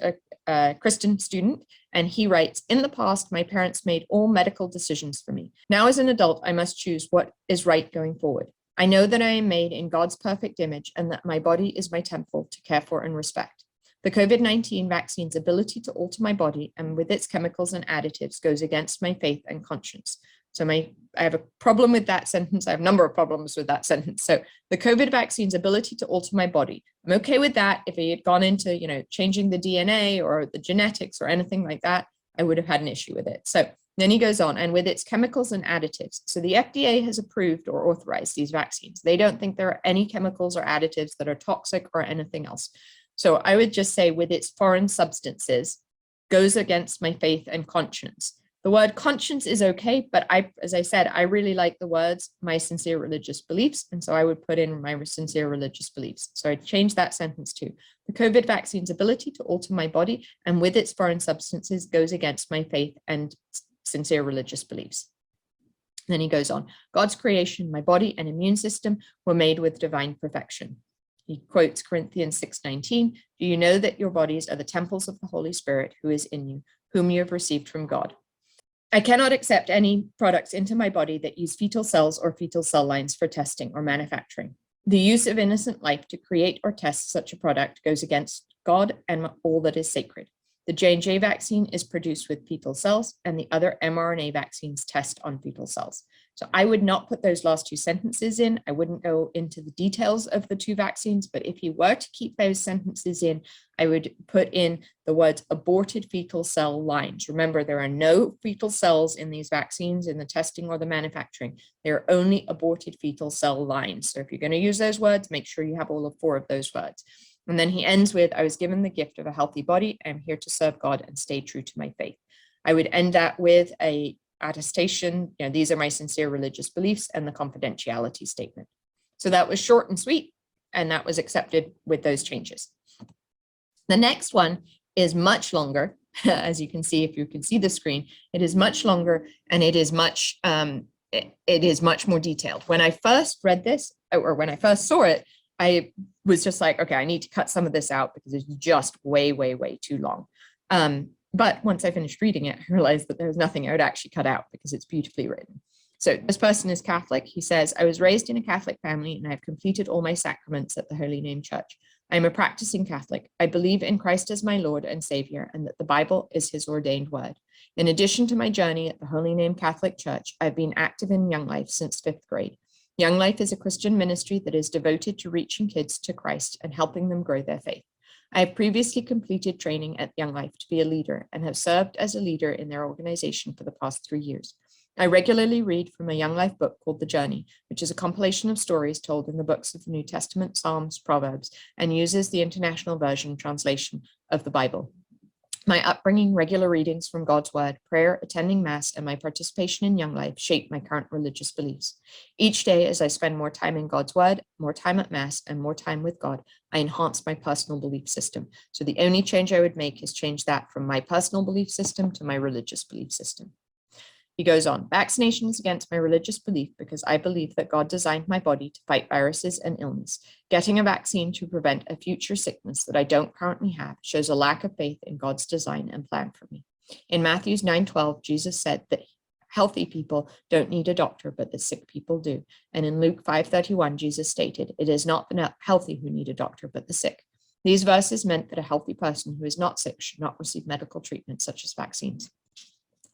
a Christian student, and he writes, "In the past, my parents made all medical decisions for me. Now, as an adult, I must choose what is right going forward. I know that I am made in God's perfect image and that my body is my temple to care for and respect. The COVID-19 vaccine's ability to alter my body and with its chemicals and additives goes against my faith and conscience." So I have a problem with that sentence. I have a number of problems with that sentence. So the COVID vaccine's ability to alter my body, I'm okay with that. If he had gone into, changing the DNA or the genetics or anything like that, I would have had an issue with it. So then he goes on, and with its chemicals and additives. So the FDA has approved or authorized these vaccines. They don't think there are any chemicals or additives that are toxic or anything else. So I would just say with its foreign substances goes against my faith and conscience. The word conscience is okay, but as I said, I really like the words my sincere religious beliefs. And so I would put in my sincere religious beliefs. So I'd change that sentence to the COVID vaccine's ability to alter my body and with its foreign substances goes against my faith and sincere religious beliefs. And then he goes on, God's creation, my body and immune system were made with divine perfection. He quotes Corinthians 6:19, "Do you know that your bodies are the temples of the Holy Spirit who is in you, whom you have received from God? I cannot accept any products into my body that use fetal cells or fetal cell lines for testing or manufacturing. The use of innocent life to create or test such a product goes against God and all that is sacred. The J&J vaccine is produced with fetal cells and the other mRNA vaccines test on fetal cells." So I would not put those last 2 sentences in. I wouldn't go into the details of the 2 vaccines, but if you were to keep those sentences in, I would put in the words aborted fetal cell lines. Remember, there are no fetal cells in these vaccines in the testing or the manufacturing. They're only aborted fetal cell lines. So if you're going to use those words, make sure you have all 4 of those words. And then he ends with, "I was given the gift of a healthy body. I am here to serve God and stay true to my faith." I would end that with a attestation, these are my sincere religious beliefs and the confidentiality statement. So that was short and sweet, and that was accepted with those changes. The next one is much longer, as you can see, if you can see the screen, it is much longer and it is much more detailed. When I first read this, or when I first saw it, I was just like, okay, I need to cut some of this out because it's just way, way, way too long. But once I finished reading it, I realized that there was nothing I would actually cut out because it's beautifully written. So this person is Catholic. He says, "I was raised in a Catholic family and I've completed all my sacraments at the Holy Name Church. I am a practicing Catholic. I believe in Christ as my Lord and Savior and that the Bible is his ordained word. In addition to my journey at the Holy Name Catholic Church, I've been active in Young Life since 5th grade. Young Life is a Christian ministry that is devoted to reaching kids to Christ and helping them grow their faith. I have previously completed training at Young Life to be a leader and have served as a leader in their organization for the past 3 years. I regularly read from a Young Life book called The Journey, which is a compilation of stories told in the books of the New Testament, Psalms, Proverbs, and uses the International Version translation of the Bible. My upbringing, regular readings from God's Word, prayer, attending Mass, and my participation in Young Life shape my current religious beliefs. Each day, as I spend more time in God's Word, more time at Mass, and more time with God, I enhance my personal belief system. So the only change I would make is change that from my personal belief system to my religious belief system." He goes on, vaccination is against my religious belief because I believe that God designed my body to fight viruses and illness. Getting a vaccine to prevent a future sickness that I don't currently have shows a lack of faith in God's design and plan for me. In Matthew 9:12, Jesus said that healthy people don't need a doctor, but the sick people do. And in Luke 5:31, Jesus stated, it is not the healthy who need a doctor, but the sick. These verses meant that a healthy person who is not sick should not receive medical treatment such as vaccines.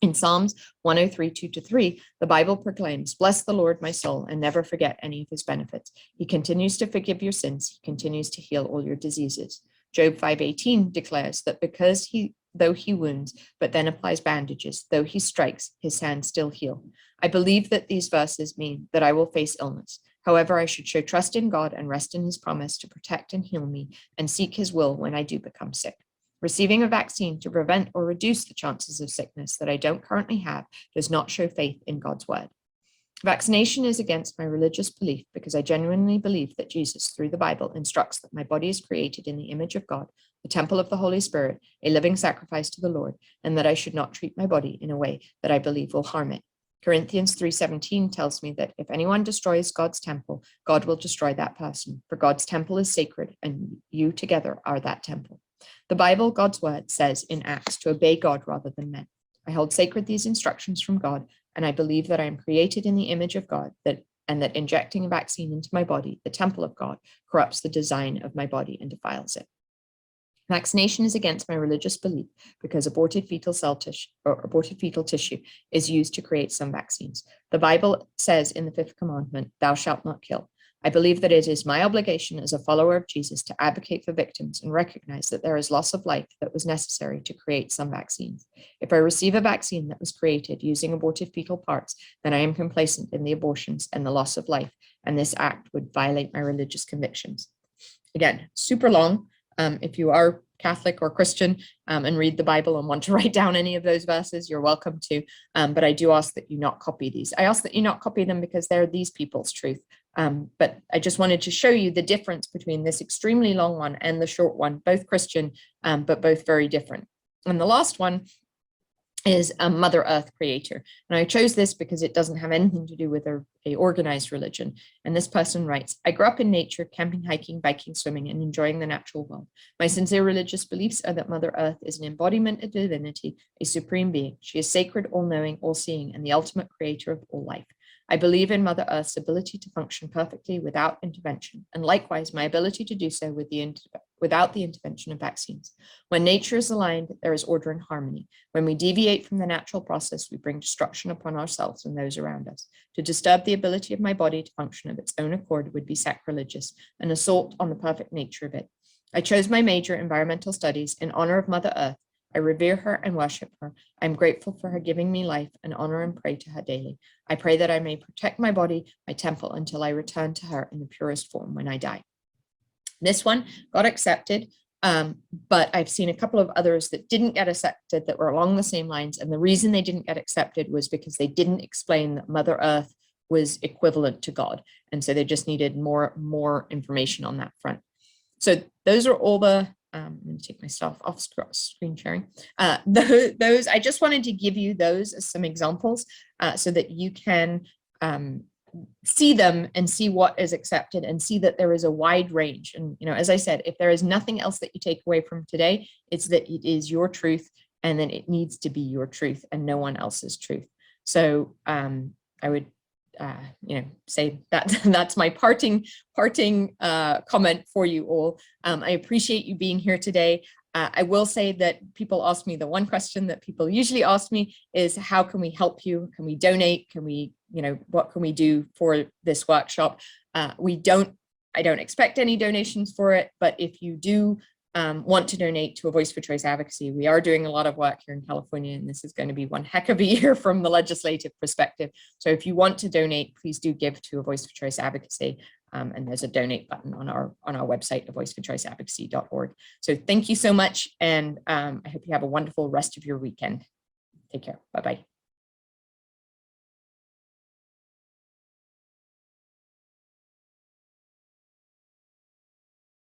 In Psalms 103, 2-3, the Bible proclaims, bless the Lord, my soul, and never forget any of his benefits. He continues to forgive your sins. He continues to heal all your diseases. Job 5:18 declares that because though he wounds, but then applies bandages, though he strikes, his hands still heal. I believe that these verses mean that I will face illness. However, I should show trust in God and rest in his promise to protect and heal me and seek his will when I do become sick. Receiving a vaccine to prevent or reduce the chances of sickness that I don't currently have does not show faith in God's word. Vaccination is against my religious belief because I genuinely believe that Jesus, through the Bible, instructs that my body is created in the image of God, the temple of the Holy Spirit, a living sacrifice to the Lord, and that I should not treat my body in a way that I believe will harm it. Corinthians 3:17 tells me that if anyone destroys God's temple, God will destroy that person, for God's temple is sacred, and you together are that temple. The Bible, God's word, says in Acts to obey God rather than men. I hold sacred these instructions from God, and I believe that I am created in the image of God, and that injecting a vaccine into my body, the temple of God, corrupts the design of my body and defiles it. Vaccination is against my religious belief because aborted fetal tissue is used to create some vaccines. The Bible says in the fifth commandment, thou shalt not kill. I believe that it is my obligation as a follower of Jesus to advocate for victims and recognize that there is loss of life that was necessary to create some vaccines. If I receive a vaccine that was created using aborted fetal parts, then I am complacent in the abortions and the loss of life, and this act would violate my religious convictions. Again, super long. If you are Catholic or Christian and read the Bible and want to write down any of those verses, you're welcome to. But I do ask that you not copy these. I ask that you not copy them because they're these people's truth. But I just wanted to show you the difference between this extremely long one and the short one, both Christian, but both very different. And the last one is a Mother Earth creator. And I chose this because it doesn't have anything to do with a organized religion. And this person writes, I grew up in nature, camping, hiking, biking, swimming, and enjoying the natural world. My sincere religious beliefs are that Mother Earth is an embodiment of divinity, a supreme being. She is sacred, all-knowing, all-seeing, and the ultimate creator of all life. I believe in Mother Earth's ability to function perfectly without intervention, and likewise my ability to do so without the intervention of vaccines. When nature is aligned, there is order and harmony. When we deviate from the natural process, we bring destruction upon ourselves and those around us. To disturb the ability of my body to function of its own accord would be sacrilegious, an assault on the perfect nature of it. I chose my major, environmental studies, in honor of Mother Earth. I revere her and worship her. I'm grateful for her giving me life and honor and pray to her daily. I pray that I may protect my body, my temple, until I return to her in the purest form when I die. This one got accepted, but I've seen a couple of others that didn't get accepted that were along the same lines. And the reason they didn't get accepted was because they didn't explain that Mother Earth was equivalent to God. And so they just needed more information on that front. So those are all the I'm going to take myself off screen sharing. Those I just wanted to give you those as some examples so that you can see them and see what is accepted and see that there is a wide range. And, you know, as I said, if there is nothing else that you take away from today, it's that it is your truth and then it needs to be your truth and no one else's truth. So I would say that that's my parting comment for you all. I appreciate you being here today. I will say that people ask me, the one question that people usually ask me is, how can we help you? Can we donate? Can we, what can we do for this workshop? I don't expect any donations for it, but if you do want to donate to A Voice for Choice Advocacy, we are doing a lot of work here in California, and this is going to be one heck of a year from the legislative perspective. So if you want to donate, please do give to A Voice for Choice Advocacy. And there's a donate button on our website, avoiceforchoiceadvocacy.org. So thank you so much. And I hope you have a wonderful rest of your weekend. Take care. Bye-bye.